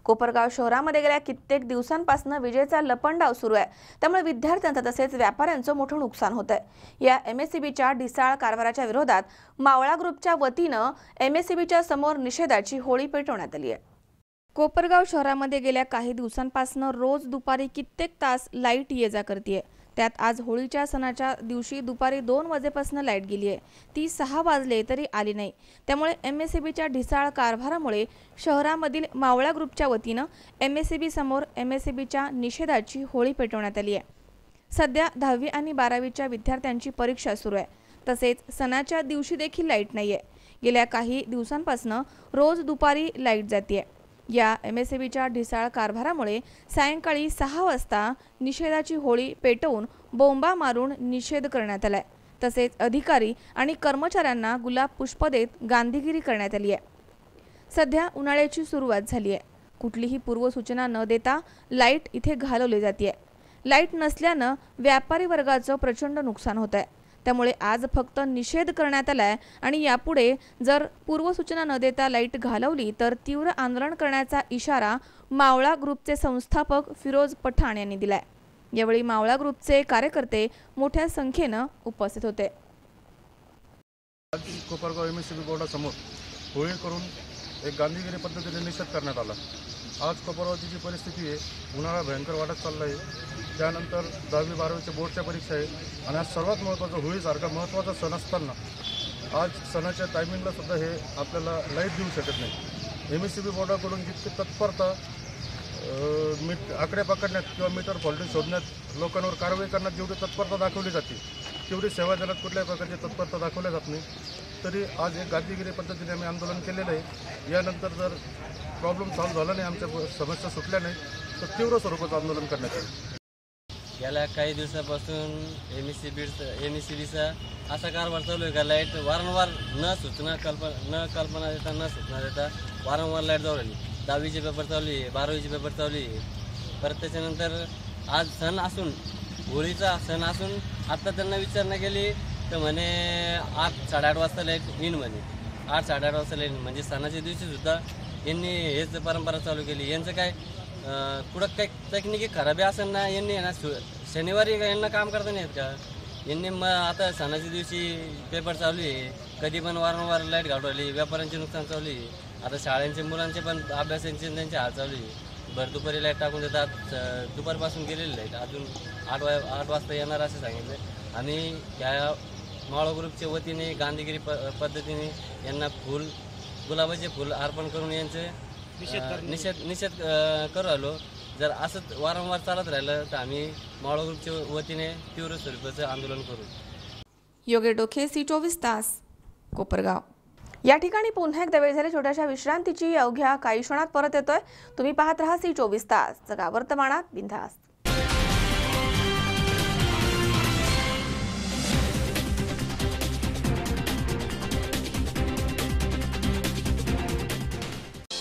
कोपरगाव शहरामध्ये गेल्या कित्येक दिवसांपासून विजेचा लपंडाव सुरू आहे. त्यामुळे विद्यार्थ्यांचं तसेच व्यापाऱ्यांचं मोठं नुकसान होत आहे. या MSEBच्या ढिसाळ कारभाराच्या विरोधात मावळा ग्रुपच्या वतीनं MSEBच्या समोर निषेधाची होळी पेटवण्यात आली आहे. कोपरगाव शहरामध्ये गेल्या काही दिवसांपासून रोज दुपारी कित्येक तास लाईट ये जा करते. त्यात आज होळीच्या सणाच्या दिवशी दुपारी 2 वाजेपासून लाईट गेली आहे. ती 6 वाजले तरी आली नाही. त्यामुळे MSEBच्या ढिसाळ कारभारामुळे शहरामधील मावळा ग्रुपच्या वतीनं MSEB समोर MSEBच्या निषेधाची होळी पेटवण्यात आली आहे. सध्या 10वी आणि 12वीच्या विद्यार्थ्यांची परीक्षा सुरू आहे. तसेच सणाच्या दिवशी देखील लाईट नाहीये. गेल्या काही दिवसांपासून रोज दुपारी लाईट जाते. या MSEBच्या ढिसाळ कारभारामुळे सायंकाळी 6 वाजता निषेधाची होळी पेटवून बोंबा मारून निषेध करण्यात आलाय. तसेच अधिकारी आणि कर्मचाऱ्यांना गुलाब पुष्प देत गांधीगिरी करण्यात आली आहे. सध्या उन्हाळ्याची सुरुवात झाली आहे. कुठलीही पूर्वसूचना न देता लाईट इथे घालवली जाते. लाईट नसल्यानं व्यापारी वर्गाचं प्रचंड नुकसान होत आहे. त्यामुळे आज फक्त निषेध करण्यात आलाय आणि यापुढे जर पूर्वसूचना न देता लाईट घालवली तर तीव्र आंदोलन करण्याचा इशारा मावळा ग्रुपचे संस्थापक फिरोज पठाण यांनी दिलाय. यावेळी मावळा ग्रुपचे कार्यकर्ते मोठ्या संख्येनं उपस्थित होते. कोपरगाव MSEB बोर्डासमोर होळी करून एक गांधीगिरी पद्धतीने निषेध करण्यात आला. आज कोपरगावची जी परिस्थिती आहे, उन्हाळा भयंकर वाढत चालला आहे. त्यानंतर 10वी 12वीच्या बोर्डच्या परीक्षा आहे आणि आज सर्वात महत्त्वाचं होळीसारखा महत्त्वाचा सण असताना आज सणाच्या टायमिंगला सुद्धा हे आपल्याला लाईट देऊ शकत नाही. MSEB बोर्डाकडून जितकी तत्परता आकडे पकडण्यात किंवा मीटर फॉल्टी शोधण्यात, लोकांवर कारवाई करण्यात जेवढी तत्परता दाखवली जाते तेवढी सेवा देण्यात कुठल्याही प्रकारची तत्परता दाखवल्या जात नाही. तरी आज एक गांधीगिरी पद्धतीने आम्ही आंदोलन केलेलं आहे. यानंतर जर प्रॉब्लेम सॉल्व्ह झाला नाही, आमच्या समस्या सुटल्या नाही तर तीव्र स्वरूपाचं आंदोलन करण्यात येईल. गेल्या काही दिवसापासून MSEBचा असा कारभार चालू आहे का लाईट वारंवार न सूचना कल्पना देता न सूचना देता वारंवार लाईट जाऊ राहिली. 10वीचे पेपर चालू आहे, 12वीचे पेपर चालू आहे. परत त्याच्यानंतर आज सण असून, होळीचा सण असून आत्ता त्यांना विचारणा केली तर म्हणे 8 साडेआठ वाजता लाईट येईन म्हणे. 8 साडेआठ वाजता लाईट म्हणजे सणाच्या दिवशीसुद्धा यांनी हेच परंपरा चालू केली. यांचं काय कुठं काही तकनिकी खराबी असेल ना, यांनी ना शनिवारी यांना काम करता नाही येत का? यांनी मग आता सणाच्या दिवशी पेपर चालू आहे, कधी पण वारंवार लाईट घालवली, व्यापाऱ्यांचे नुकसान चालू आहे. आता शाळांचे मुलांचे पण अभ्यासांचे त्यांचे हाल चालू आहे. भर दुपारी लाईट टाकून देतात. दुपारपासून गेलेली लाईट अजून 8 वाजता येणार असं सांगितलं. आणि या मावळा ग्रुपच्या वतीने गांधीगिरी पद्धतीने यांना गुलाबाचे फूल अर्पण करून यांचे निषेध करू आलो. जर असंच वारंवार चालत राहिलं तर आम्ही मावळा ग्रुपच्या वतीने तीव्र स्वरूपाचं आंदोलन करू. योगेश डोके, C24 तास, कोपरगाव. या ठिकाणी पुन्हा एकदा वेळ झाली छोट्याशा विश्रांतीची. अवघ्या काही क्षणात परत येतोय. तुम्ही पाहत राहा C24 तास, जगा वर्तमानात बिनधास्त.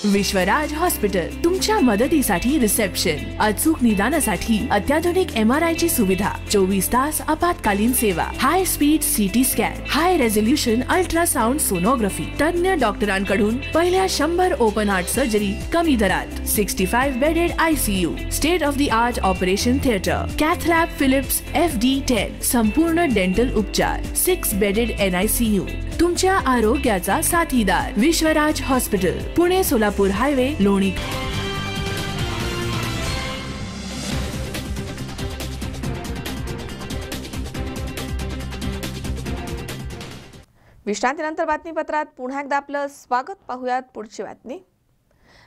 विश्वराज हॉस्पिटल तुमच्या मदतीसाठी रिसेप्शन, अचूक निदानासाठी अत्याधुनिक MRI ची सुविधा, 24 तास आपत्कालीन सेवा, हाय स्पीड CT स्कॅन, हाय रेझोल्युशन अल्ट्रासाउंड सोनोग्राफी, तज्ञ डॉक्टरांकडून पहिल्या 100 ओपन हार्ट सर्जरी कमी दरात, 65 bedded ICU, state of the art operation theatre, cath lab Philips FD10, संपूर्ण डेंटल उपचार, 6 बेडेड NICU, तुमच्या आरोग्याचा साथीदार विश्वराज हॉस्पिटल, पुणे सोलापूर हायवे, लोणी. विश्रांतीनंतर बातमीपत्रात पुन्हा एकदा आपलं स्वागत. पाहूयात पुढची बातमी.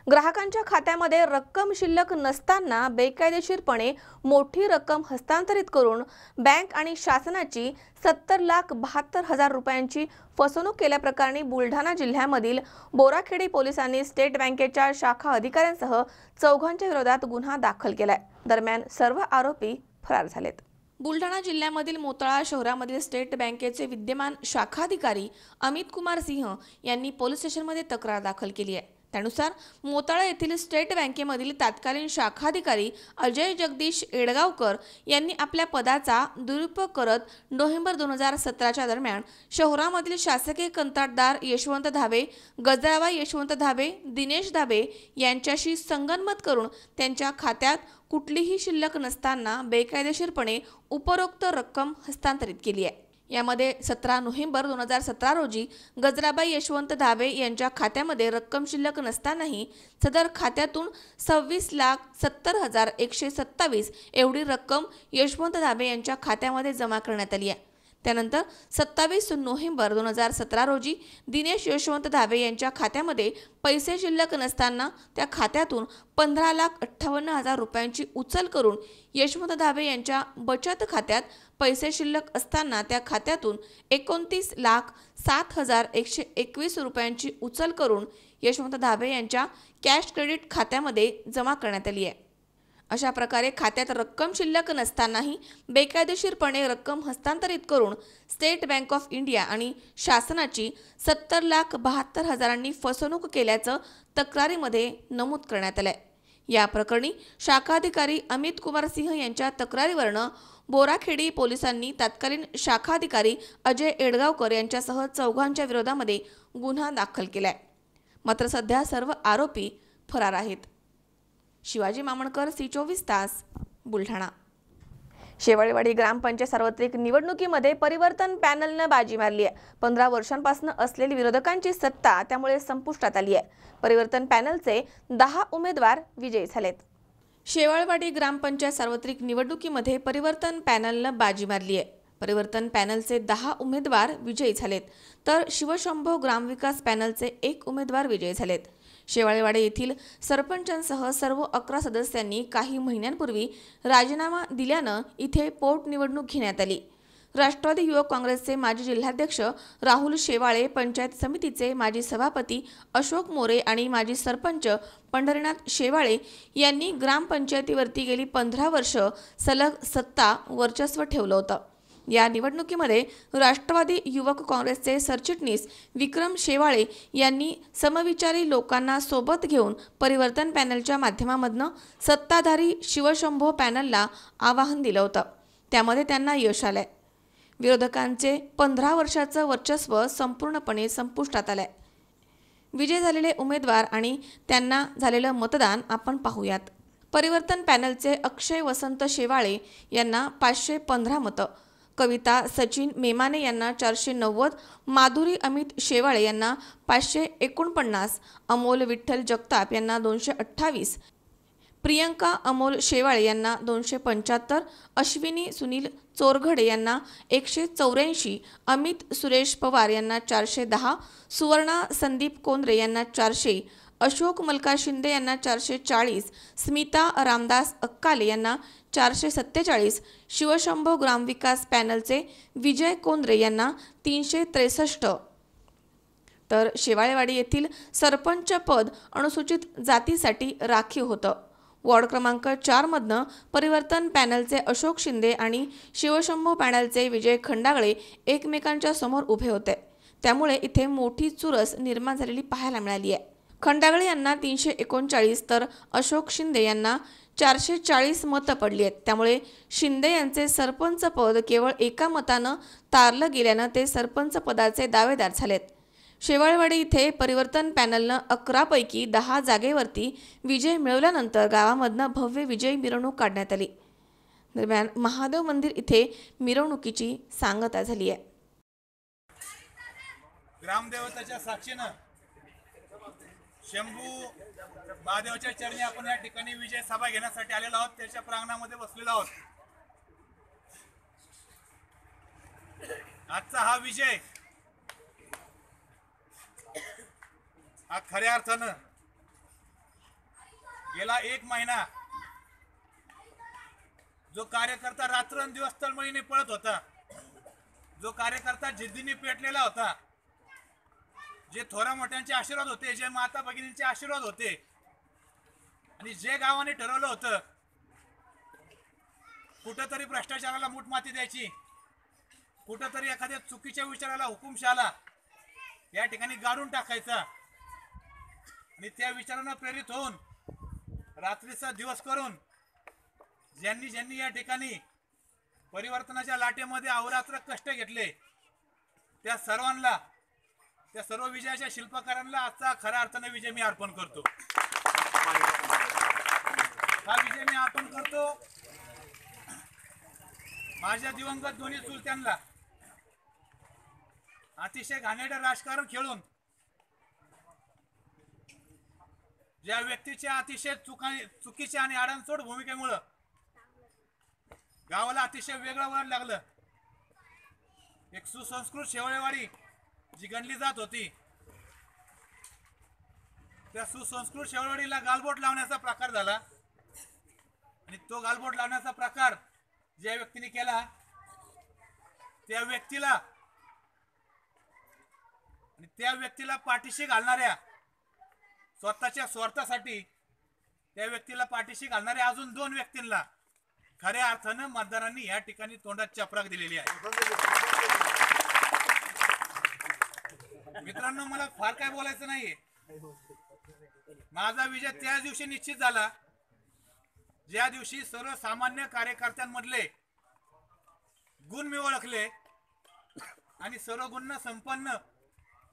ग्राहकांच्या खात्यामध्ये रक्कम शिल्लक नसताना बेकायदेशीरपणे मोठी रक्कम हस्तांतरित करून बँक आणि शासनाची 70,72,000 रुपयांची फसवणूक केल्याप्रकरणी बुलढाणा जिल्ह्यामधील बोराखेडी पोलिसांनी स्टेट बँकेच्या शाखा अधिकाऱ्यांसह 4 विरोधात गुन्हा दाखल केलाय. दरम्यान सर्व आरोपी फरार झालेत. बुलढाणा जिल्ह्यामधील मोताळा शहरामधील स्टेट बँकेचे विद्यमान शाखाधिकारी अमित कुमार सिंह यांनी पोलीस स्टेशनमध्ये तक्रार दाखल केली आहे. त्यानुसार मोताळा येथील स्टेट बँकेमधील तत्कालीन शाखाधिकारी अजय जगदीश एडगावकर यांनी आपल्या पदाचा दुरुपयोग करत नोव्हेंबर 2017च्या दरम्यान शहरामधील शासकीय कंत्राटदार यशवंत धाबे, गजराबाई यशवंत धाबे, दिनेश धाबे यांच्याशी संगनमत करून त्यांच्या खात्यात कुठलीही शिल्लक नसताना बेकायदेशीरपणे उपरोक्त रक्कम हस्तांतरित केली आहे. यामध्ये 17 नोव्हेंबर 2017 रोजी गजराबाई यशवंत धाबे यांच्या खात्यामध्ये रक्कम शिल्लक नसतानाही सदर खात्यातून 26,70,127 एवढी रक्कम यशवंत धाबे यांच्या खात्यामध्ये जमा करण्यात आली आहे. त्यानंतर 27 नोव्हेंबर 2017 रोजी दिनेश यशवंत धाबे यांच्या खात्यामध्ये पैसे शिल्लक नसताना त्या खात्यातून 15,58,000 रुपयांची उचल करून यशवंत धाबे यांच्या बचत खात्यात पैसे शिल्लक असताना त्या खात्यातून 29,07,121 रुपयांची उचल करून यशवंत धाबे यांच्या कॅश क्रेडिट खात्यामध्ये जमा करण्यात आली आहे. अशा प्रकारे खात्यात रक्कम शिल्लक नसतानाही बेकायदेशीरपणे रक्कम हस्तांतरित करून स्टेट बँक ऑफ इंडिया आणि शासनाची 70,72,000 फसवणूक केल्याचं तक्रारीमध्ये नमूद करण्यात आलंय. या प्रकरणी शाखाधिकारी अमित कुमार सिंह यांच्या तक्रारीवरनं बोराखेडी पोलिसांनी तत्कालीन शाखाधिकारी अजय एडगावकर यांच्यासह 4 विरोधामध्ये गुन्हा दाखल केलाय. मात्र सध्या सर्व आरोपी फरार आहेत. शिवाजी मामणकर, C24 तास, बुलढाणा. शेवाळेवाडी ग्रामपंचायत सार्वत्रिक निवडणुकीमध्ये परिवर्तन पॅनलनं बाजी मारली आहे. 15 वर्षांपासून असलेली विरोधकांची सत्ता त्यामुळे संपुष्टात आली आहे. परिवर्तन पॅनलचे 10 उमेदवार विजयी झालेत. शेवाळेवाडी ग्रामपंचायत सार्वत्रिक निवडणुकीमध्ये परिवर्तन पॅनलनं बाजी मारली आहे. परिवर्तन पॅनलचे 10 उमेदवार विजयी झालेत, तर शिवशंभो ग्रामविकास पॅनलचे 1 उमेदवार विजयी झालेत. शेवाळेवाडी येथील सरपंचांसह सर्व 11 सदस्यांनी काही महिन्यांपूर्वी राजीनामा दिल्यानं इथे पोटनिवडणूक घेण्यात आली. राष्ट्रवादी युवक काँग्रेसचे माजी जिल्हाध्यक्ष राहुल शेवाळे, पंचायत समितीचे माजी सभापती अशोक मोरे आणि माजी सरपंच पंढरीनाथ शेवाळे यांनी ग्रामपंचायतीवरती गेली 15 वर्ष सलग सत्ता वर्चस्व ठेवलं होतं. या निवडणुकीमध्ये राष्ट्रवादी युवक काँग्रेसचे सरचिटणीस विक्रम शेवाळे यांनी समविचारी लोकांना सोबत घेऊन परिवर्तन पॅनलच्या माध्यमामधनं सत्ताधारी शिवशंभो पॅनलला आवाहन दिलं होतं. त्यामध्ये त्यांना यश आलंय. विरोधकांचे 15 वर्षाचं वर्चस्व संपूर्णपणे संपुष्टात आलंय. विजय झालेले उमेदवार आणि त्यांना झालेलं मतदान आपण पाहूयात. परिवर्तन पॅनलचे अक्षय वसंत शेवाळे यांना 515 मतं, कविता सचिन मेमाने यांना 490, माधुरी अमित शेवाळे यांना 549, अमोल विठ्ठल जगताप यांना 228, प्रियंका अमोल शेवाळे यांना 275, अश्विनी सुनील चोरघडे यांना 184, अमित सुरेश पवार यांना 410, सुवर्णा संदीप कोंद्रे यांना 400, अशोक मल्का शिंदे यांना 440, स्मिता रामदास अक्काले यांना 447, शिवशंभो ग्रामविकास पॅनलचे विजय कोंद्रे यांना 363. तर शेवाळेवाडी येथील सरपंच पद अनुसूचित जातीसाठी राखीव होतं. वॉर्ड क्रमांक 4 मधनं परिवर्तन पॅनलचे अशोक शिंदे आणि शिवशंभो पॅनलचे विजय खंडागळे एकमेकांच्या समोर उभे होते. त्यामुळे इथे मोठी चुरस निर्माण झालेली पाहायला मिळाली आहे. खंडागळे यांना 339 तर अशोक शिंदे यांना 440 मतं पडली आहेत. त्यामुळे शिंदे यांचे सरपंच पद केवळ एका मतानं तारलं गेल्यानं ते सरपंच पदाचे दावेदार झालेत. शेवाळेवाडी इथे परिवर्तन पॅनलनं 11 पैकी 10 जागेवरती विजय मिळवल्यानंतर गावामधनं भव्य विजय मिरवणूक काढण्यात आली. दरम्यान महादेव मंदिर इथे मिरवणुकीची सांगता झाली आहे. ग्रामदेवताच्या साक्षीनं शंभू महादेवाच्या चरणी आपण या ठिकाणी विजय सभा घेण्यासाठी आलेलो आहोत. त्याच्या प्रांगणामध्ये बसलेलो आहोत. आजचा हा विजय हा खऱ्या अर्थानं गेला 1 महिना जो कार्यकर्ता रात्रंदिवस तळमळीने पळत होता, जो कार्यकर्ता जिद्दीने पेटलेला होता, जे थोरा मोठ्यांचे आशीर्वाद होते, जे माता भगिनींचे आशीर्वाद होते आणि जे गावाने ठरवलं होतं कुठंतरी भ्रष्टाचाराला मूठमाती द्यायची, कुठंतरी एखाद्या चुकीच्या विचाराला हुकुमशाला या ठिकाणी गाडून टाकायचा आणि त्या विचारांना प्रेरित होऊन रात्रीचा दिवस करून ज्यांनी ज्यांनी या ठिकाणी परिवर्तनाच्या लाटेमध्ये अहोरात्र कष्ट घेतले त्या सर्वांना, त्या सर्व विजयाच्या शिल्पकारांना आजचा खऱ्या अर्थाने विजय मी अर्पण करतो. हा विजय मी अर्पण करतो माझ्या दिवंगत दोन्ही चुलत्यांना. अतिशय घाणेरडं राजकारण खेळून ज्या व्यक्तीच्या अतिशय चुकीच्या आणि आडानचोड भूमिकेमुळं गावाला अतिशय वेगळं वळण लागलं. एक सुसंस्कृत शेवळेवाडी जी गणली जात होती, त्या सुसंस्कृत शेवळेवाडीला गालबोट लावण्याचा प्रकार झाला आणि तो गालबोट लावण्याचा प्रकार ज्या व्यक्तीने केला त्या व्यक्तीला पाठीशी घालणाऱ्या, स्वतःच्या स्वार्थासाठी त्या व्यक्तीला पाठीशी घालणाऱ्या अजून 2 व्यक्तींना खऱ्या अर्थानं मतदारांनी या ठिकाणी तोंडात चपराक दिलेली आहे. मित्रांनो, मला फार काय बोलायचं नाहीये. माझा विजय त्या दिवशी निश्चित झाला ज्या दिवशी सर्वसामान्य कार्यकर्त्यांमधले गुण मी ओळखले आणि सर्व गुण संपन्न,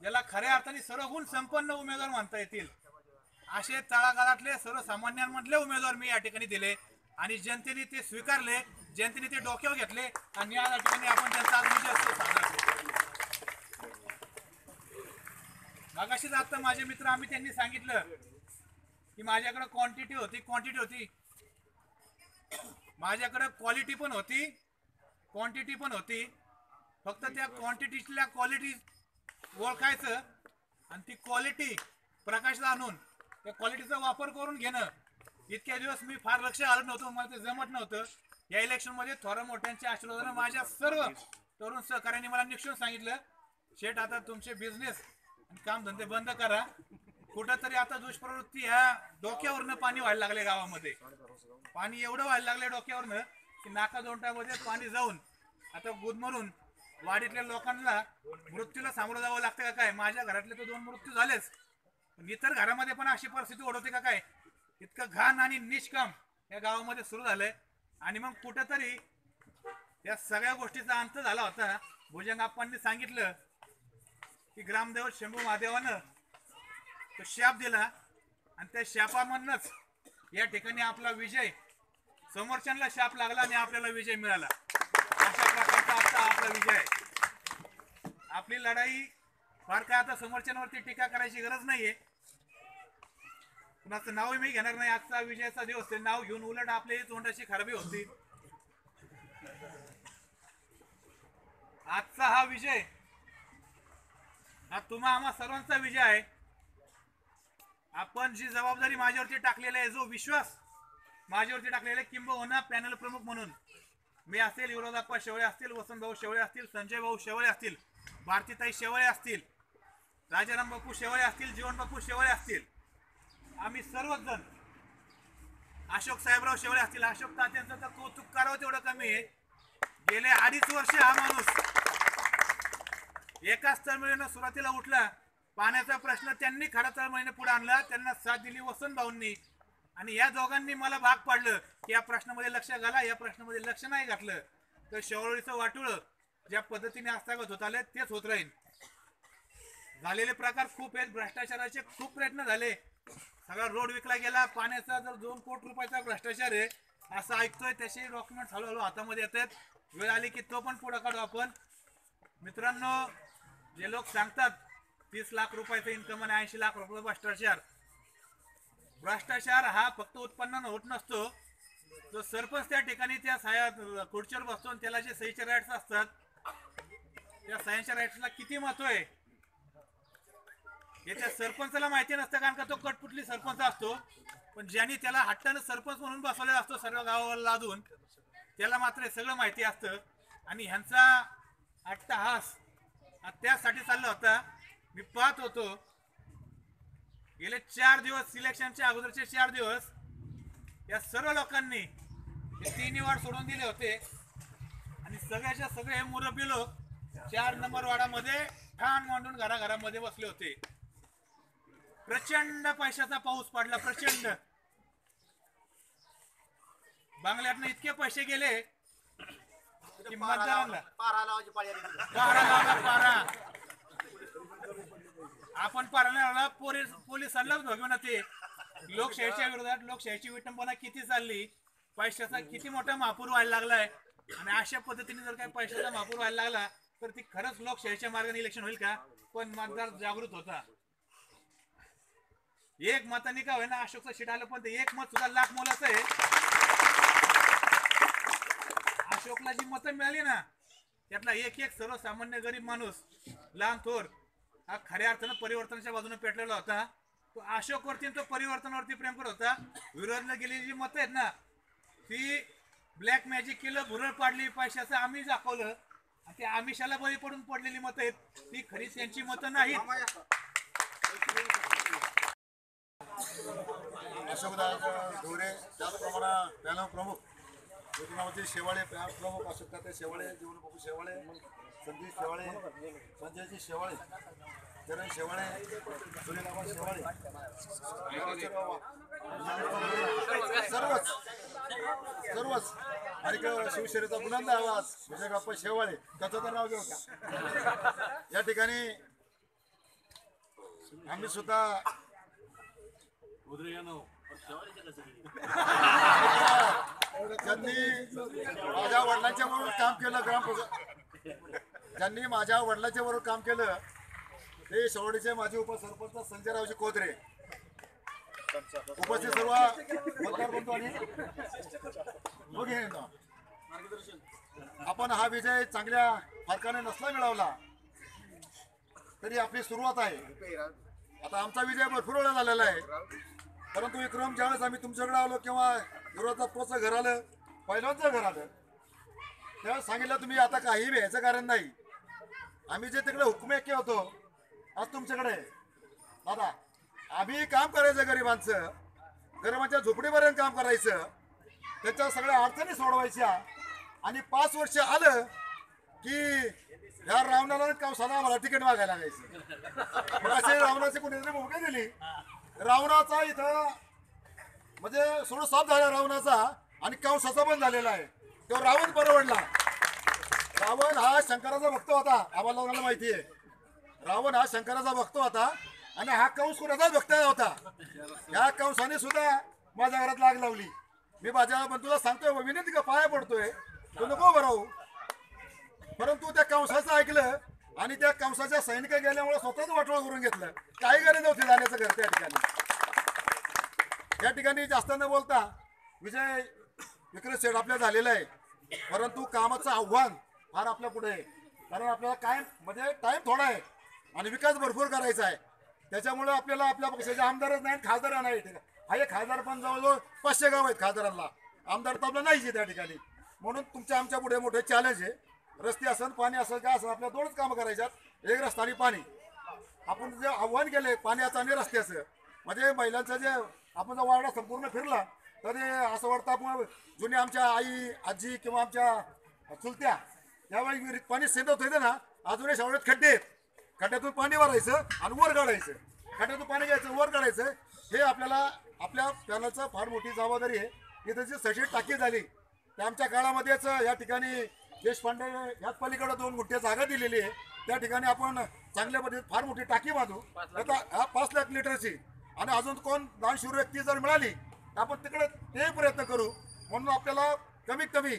ज्याला खऱ्या अर्थाने सर्व गुण संपन्न उमेदवार म्हणता येतील असे तळागाळातले सर्वसामान्यांमधले उमेदवार मी या ठिकाणी दिले आणि जनतेने ते स्वीकारले, जनतेने ते डोक्यावर घेतले आणि या ठिकाणी आपण त्यांचा विजय साजरा केला. मागाशीच आता माझे मित्र आम्ही त्यांनी सांगितलं की माझ्याकडे क्वांटिटी होती, माझ्याकडे क्वालिटी पण होती, क्वांटिटी पण होती. फक्त त्या क्वांटिटीतल्या क्वालिटी ओळखायचं आणि ती क्वालिटी प्रकाशात आणून त्या क्वालिटीचा वापर करून घेणं. इतक्या दिवस मी फार लक्ष घालत नव्हतं, मला ते जमत नव्हतं. या इलेक्शनमध्ये थोड्या मोठ्यांच्या आशीर्वादाने माझ्या सर्व तरुण सहकार्यांनी मला निक्षून सांगितलं, शेठ आता तुमचे बिझनेस आणि कामधंदे बंद करा. कुठंतरी आता दुष्प्रवृत्ती ह्या डोक्यावरनं पाणी व्हायला लागले, गावामध्ये पाणी एवढं व्हायला लागले डोक्यावरनं की नाकादोंडामध्ये पाणी जाऊन आता गुदमरून वाडीतल्या लोकांना मृत्यूला सामोरं जावं लागतं का काय. माझ्या घरातले तर 2 मृत्यू झालेच, पण इतर घरामध्ये पण अशी परिस्थिती ओढवते का काय. इतकं घाण आणि निष्काम या गावामध्ये सुरू झालंय. आणि मग कुठंतरी या सगळ्या गोष्टीचा अंत झाला होता. भुजंगाप्पांनी सांगितलं की ग्रामदेवत शंभू महादेवानं तो शाप दिला आणि त्या शापामधनच या ठिकाणी आपला विजय, समोरच्यांना शाप लागला आणि आपल्याला विजय मिळाला. अशा प्रकारचा आता आपला विजय आहे. आपली लढाई फार काय आता समोरच्यांवरती टीका करायची गरज नाहीये. कुणाचं नावही मी घेणार नाही. आजचा विजयाचा दिवस आहे, नाव घेऊन उलट आपली तोंडाची खराबी होती. आजचा हा विजय हा तुम्हा आम्हा सर्वांचा विजय आहे. आपण जी जबाबदारी माझ्यावरती टाकलेली आहे, जो विश्वास माझ्यावरती टाकलेला आहे, किंबहुना पॅनल प्रमुख म्हणून मी असेल, युवराजप्पा शेवळे असतील, वसंतभाऊ शेवळे असतील, संजय भाऊ शेवळे असतील, भारतीताई शेवळे असतील, राजाराम बापू शेवळे असतील, जीवन बापू शेवळे असतील, आम्ही सर्वच जण, अशोक साहेबराव शेवळे असतील, अशोक तात्यांचं तर कौतुक करावं तेवढं कमी आहे. गेले 2.5 वर्ष हा माणूस एकाच तळमळीनं सुरुवातीला उठला. पाण्याचा प्रश्न त्यांनी खरा तळमळीने पुढे आणला, त्यांना साथ दिली वसंत भाऊंनी आणि या दोघांनी मला भाग पाडलं की या प्रश्नामध्ये लक्ष घाला. या प्रश्नामध्ये लक्ष नाही घातलं तर शेवळीचं वाटुळं ज्या पद्धतीने आस्थागत होत आले तेच होत राहील. झालेले प्रकार खूप आहेत. भ्रष्टाचाराचे खूप प्रयत्न झाले. सगळा रोड विकला गेला. पाण्याचा जर 2 कोटी रुपयाचा भ्रष्टाचार आहे असं ऐकतोय. त्याचे डॉक्युमेंट हळूहळू हातामध्ये येतात. वेळ आली की तो पण पुढे काढू आपण. मित्रांनो, जे लोक सांगतात 30 लाख रुपयाचं इन्कम आणि 80 लाख रुपये भ्रष्टाचार हा फक्त उत्पन्नानं होत नसतो. तो सरपंच त्या ठिकाणी त्या खुर्चीवर बसतो आणि त्याला जे सहीचे राईट्स असतात त्या सह्यांच्या राईट्सला किती महत्व आहे याच्या सरपंचाला माहिती नसतं, कारण का तो कटपुटली सरपंच असतो. पण ज्यांनी त्याला हट्टानं सरपंच म्हणून बसवलेला असतो सर्व गावाला लादून, त्याला मात्र हे सगळं माहिती असतं. आणि ह्यांचा अट्टहास त्यासाठी चालला होता. मी पाहत होतो गेले 4 दिवस, सिलेक्शनच्या अगोदरचे 4 दिवस या सर्व लोकांनी 3 वार्ड सोडून दिले होते आणि सगळ्याच्या सगळे मुरब्बी लोक 4 नंबर वार्डामध्ये ठाण मांडून घराघरामध्ये बसले होते. प्रचंड पैशाचा पाऊस पडला, प्रचंड. बांगल्यातनं इतके पैसे गेले की मतदारांना पारा आपण पारा पोलिसांनाच भगवून ते. लोकशाहीच्या विरोधात लोकशाहीची विटंबना किती चालली, पैशाचा किती मोठा महापूर व्हायला लागलाय. आणि अशा पद्धतीने जर काही पैशाचा महापूर व्हायला लागला तर ती खरंच लोकशाहीच्या मार्गाने इलेक्शन होईल का? पण मतदार जागृत होता. एक मताने का होईना अशोकचं शीट आलं, पण ते एक मत सुद्धा लाख मोलाचं आहे. अशोकला जी मतं मिळाली ना, त्यातला एक एक सर्वसामान्य गरीब माणूस, लहान थोर, हा खऱ्या अर्थानं परिवर्तनाच्या बाजूने पेटलेला होता. तो अशोकवरती तो परिवर्तनावरती प्रेम करत होता. विरोधला गेलेली जी मतं आहेत ना, ती ब्लॅक मॅजिक केलं, भुरळ पाडली, पैशाचं आम्ही दाखवलं, ते आमिषाला बळी पडून पडलेली मतं आहेत, ती खरीच त्यांची मतं नाहीत. अशोकदादा ढोरे, त्याचप्रमाणे पॅनल प्रमुख योजनावरती शेवाळे, पॅनल प्रमुख अशोक तात्या शेवाळे, जीवनबाबू शेवाळे, संदीप शेवाळे, संजयजी शेवाळे, किरण शेवाळे, सुनीलबाबा शेवाळे, सर्वच आणि शिवसेनेचा बुलंद आवाज विजयबाप्पा शेवाळे, त्याचं तर नाव घेऊ का? या ठिकाणी आम्ही सुद्धा ज्यांनी माझ्या वडिलांच्या बरोबर काम केलं, ज्यांनी माझ्या वडिलांच्या बरोबर काम केलं ते शेवडीचे माजी उपसरपंच संजयरावजी कोदरे, उपस्थित सर्व मतदार बंधू आणि आपण हा विजय चांगल्या फरकाने नसला मिळवला तरी आपली सुरुवात आहे. आता आमचा विजय भरपूर वेळा झालेला आहे, परंतु विक्रम ज्यावेळेस आम्ही तुमच्याकडे आलो किंवा विरोधात पोचं घर आलं, पहिल्यांचं घर आलं, त्यावेळेस सांगितलं तुम्ही आता काही भ्यायचं कारण नाही. आम्ही जे तिकडे हुकुमेके होतो आज तुमच्याकडे दादा, आम्ही काम करायचं गरिबांचं, गरिबांच्या झोपडीपर्यंत काम करायचं, त्याच्या सगळ्या अडचणी सोडवायच्या आणि 5 वर्ष आलं की या रावणाला कौसाला आम्हाला तिकीट मागायला लागायचं. मग असे रावणाची कोणीतरी भूमिका दिली. रावणाचा इथं म्हणजे सोडून साफ झाला रावणाचा आणि कंसाचा पण झालेला आहे. तो रावण परवडला. रावण हा शंकराचा भक्त होता, आम्हाला माहिती आहे. रावण हा शंकराचा भक्त होता आणि हा कंस कुणाचा भक्त होता. या कंसाने सुद्धा माझ्या घरात लाग लावली. मी माझ्या बंधूला सांगतोय, विनंती का पाया पडतोय, तो नको भरावू. परंतु त्या कंसाचं ऐकलं आणि त्या कंसाच्या सैनिक गेल्यामुळे स्वतःच वाटोळ करून घेतलं. काही गरज नव्हती जाण्याचं घर त्या ठिकाणी. या ठिकाणी जास्त न बोलता विजय विक्रम शेठ आपल्या झालेला आहे, परंतु कामाचं आव्हान फार आपल्या पुढे आहे. कारण आपल्याला काय म्हणजे टाइम थोडा आहे आणि विकास भरपूर करायचा आहे. त्याच्यामुळे आपल्याला आपल्या पक्षाचे आमदारच नाही, खासदार नाही. हा एक खासदार पण जवळजवळ 500 गाव आहेत खासदारांना, आमदार तर आपला नाहीच त्या ठिकाणी. म्हणून तुमच्या आमच्या पुढे मोठे चॅलेंज आहे. रस्ते असेल, पाणी असेल, काय असेल, आपल्या 2च कामं करायच्यात, एक रस्ता आणि पाणी. आपण जे आव्हान केले पाण्याचं आणि रस्त्याचं, म्हणजे महिलांचं जे आपण जर वार्ड संपूर्ण फिरला तर असं वाटतं आपण जुने आमच्या आई आजी किंवा आमच्या चुलत्या यावेळी पाणी सेंदत होते ना, अजूनही शावळ्यात खड्डे आहेत. खड्ड्यातून पाणी भरायचं आणि वर काढायचं, खड्ड्यातून पाणी घ्यायचं वर काढायचं. हे आपल्याला आपल्या पॅनलचं फार मोठी जबाबदारी आहे. इथं जी सशी टाकी झाली त्या आमच्या काळामध्येच या ठिकाणी देशपांडे ह्याच पलीकडे 2 गुंठे जागा दिलेली आहे. त्या ठिकाणी आपण चांगल्या पद्धतीत फार मोठी टाकी बांधू. आता 5 लाख लिटरची आणि अजून कोण दानशूर व्यक्ती जर मिळाली तर आपण तिकडे ते प्रयत्न करू. म्हणून आपल्याला कमीत कमी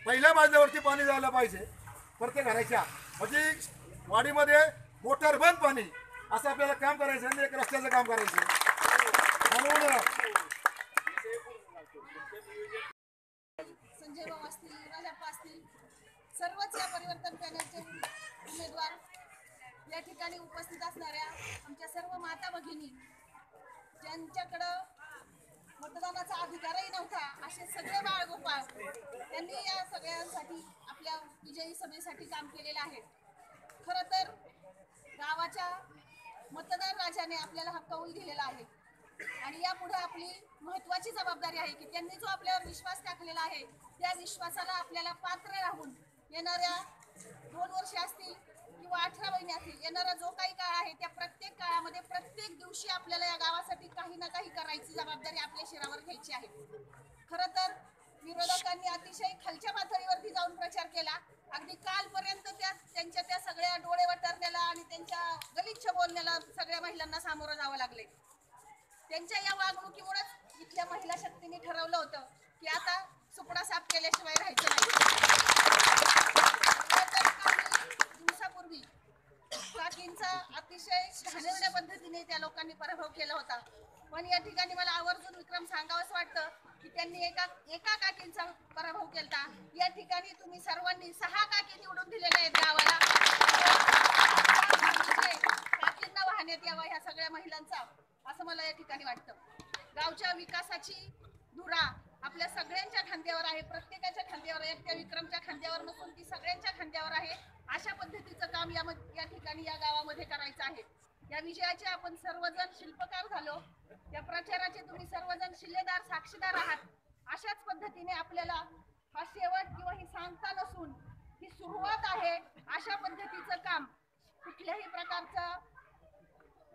पहिल्या मजल्यावरती पाणी जायला पाहिजे प्रत्येक घराच्या, म्हणजे वाडीमध्ये मोटर बंद पाणी असं आपल्याला काम करायचं आणि एक रस्त्याचं काम करायचं. म्हणून संजय भाऊ असतील, राजाप्पा असतील, सर्वच या परिवर्तन पॅनलचे उमेदवार त्या ठिकाणी उपस्थित असणाऱ्या आमच्या सर्व माता भगिनी ज्यांच्याकडं मतदानाचा अधिकारही नव्हता असे सगळे बाळगोपाळ त्यांनी या सगळ्यांसाठी आपल्या विजयी सभेसाठी काम केलेलं आहे। खरं तर गावाच्या मतदार राजाने आपल्याला हा कौल दिलेला आहे आणि यापुढे आपली महत्त्वाची जबाबदारी आहे की त्यांनी जो आपल्यावर विश्वास टाकलेला आहे त्या विश्वासाला आपल्याला पात्र राहून येणाऱ्या 2 वर्षे असतील किंवा 18 महिने असतील, येणारा जो काही काळ आहे त्या प्रत्येक काळामध्ये प्रत्येक दिवशी आपल्याला या गावासाठी काही ना काही करायची जबाबदारी आपल्या शिरावर घ्यायची आहे। खरं तर विरोधकांनी अतिशय खालच्या पातळीवरती जाऊन प्रचार केला, अगदी कालपर्यंत त्यांच्या त्या सगळ्या डोळे वटारण्याला आणि त्यांच्या गलिच्छ बोलण्याला सगळ्या महिलांना सामोरं जावं लागले। त्यांच्या या वागणुकीमुळेच इथल्या महिला शक्तीने ठरवलं होतं की आता सुपडा साफ केल्याशिवाय राहायचं नाही। दिवसापूर्वी काकींचा अतिशय शहाणेरड्या पद्धतीने त्या लोकांनी पराभव केला होता, पण या ठिकाणी मला आवर्जून विक्रम सांगावंच वाटतं की त्यांनी एका काकींचा पराभव केला। या ठिकाणी तुम्ही सर्वांनी 6 काकी निवडून दिलेल्या आहेत गावाला। काकींना वाहण्यात यावा ह्या सगळ्या महिलांचा असं मला या ठिकाणी वाटतं। गावच्या विकासाची धुरा आपल्या सगळ्यांच्या खांद्यावर आहे, प्रत्येकाच्या खांद्यावर, एकट्या विक्रमच्या खांद्यावर नसून ती सगळ्यांच्या खांद्यावर आहे। अशा पद्धतीचं काम या ठिकाणी या गावामध्ये करायचं आहे। या विजयाचे आपण सर्वजण शिल्पकार झालो, या प्रचाराचे तुम्ही सर्वजण शिल्लेदार साक्षीदार आहात। अशाच पद्धतीने आपल्याला हा शेवट किंवा ही सांगता नसून ही सुरुवात आहे। अशा पद्धतीचं काम कुठल्याही प्रकारचं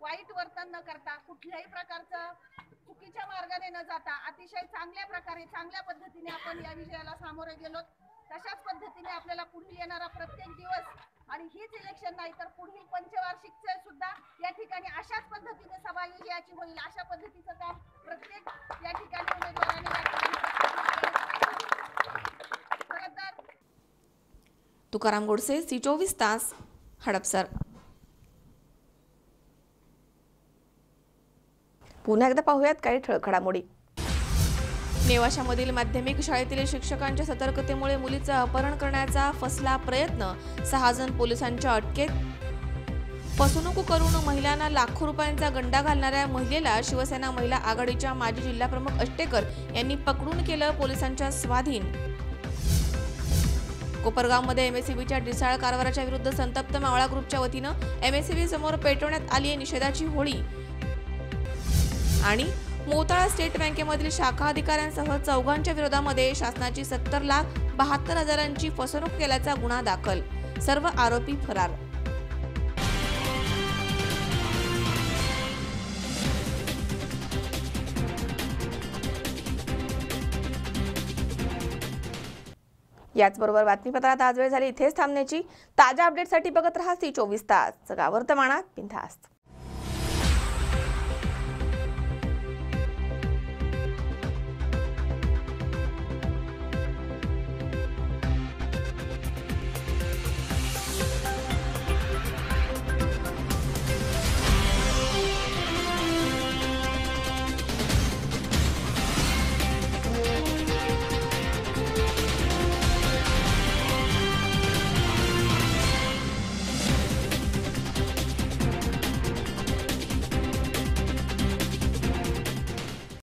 वाईट वर्तन न करता, कुठल्याही प्रकारचं चुकीच्या मार्गाने न जाता अतिशय चांगल्या प्रकारे चांगल्या पद्धतीने आपण या विजयाला सामोरे गेलो। तशाच पद्धतीने आपल्याला पुढील येणारा प्रत्येक दिवस आणि हीच इलेक्शन नाही तर पुढील पंचवार्षिकचे सुद्धा या ठिकाणी अशाच पद्धतीने सभा विजयाची होईल, अशा पद्धतीचं काम प्रत्येक या ठिकाणी उमेदवारांनी खरं तर तुकाराम गोडसे, सी24 तास, हडपसर। पुन्हा एकदा पाहूयात काही ठळक घडामोडी। नेवाशामधील माध्यमिक शाळेतील शिक्षकांच्या सतर्कतेमुळे मुलीचं अपहरण करण्याचा फसला प्रयत्न, 6 जण पोलिसांच्या अटकेत। फसवणूक करून महिलांना लाखो रुपयांचा गंडा घालणाऱ्या महिलेला शिवसेना महिला आघाडीच्या माजी जिल्हाप्रमुख अष्टेकर यांनी पकडून केलं पोलिसांच्या स्वाधीन। कोपरगावमध्ये एमएससीबीच्या ढिसाळ कारभाराच्या विरुद्ध संतप्त मावळा ग्रुपच्या वतीनं एमएससीबी समोर पेटवण्यात आली निषेधाची होळी। आणि मोताळा स्टेट बँकेमधील शाखा अधिकाऱ्यांसह 4 विरोधामध्ये शासनाची 70,72,000ची फसवणूक केल्याचा गुन्हा दाखल, सर्व आरोपी फरार। याचबरोबर बातमीपत्रात आज वेळ झाली इथेच थांबण्याची। ताज्या अपडेटसाठी बघत रहा सी24 तास, जगा वर्तमानात बिनधास्त।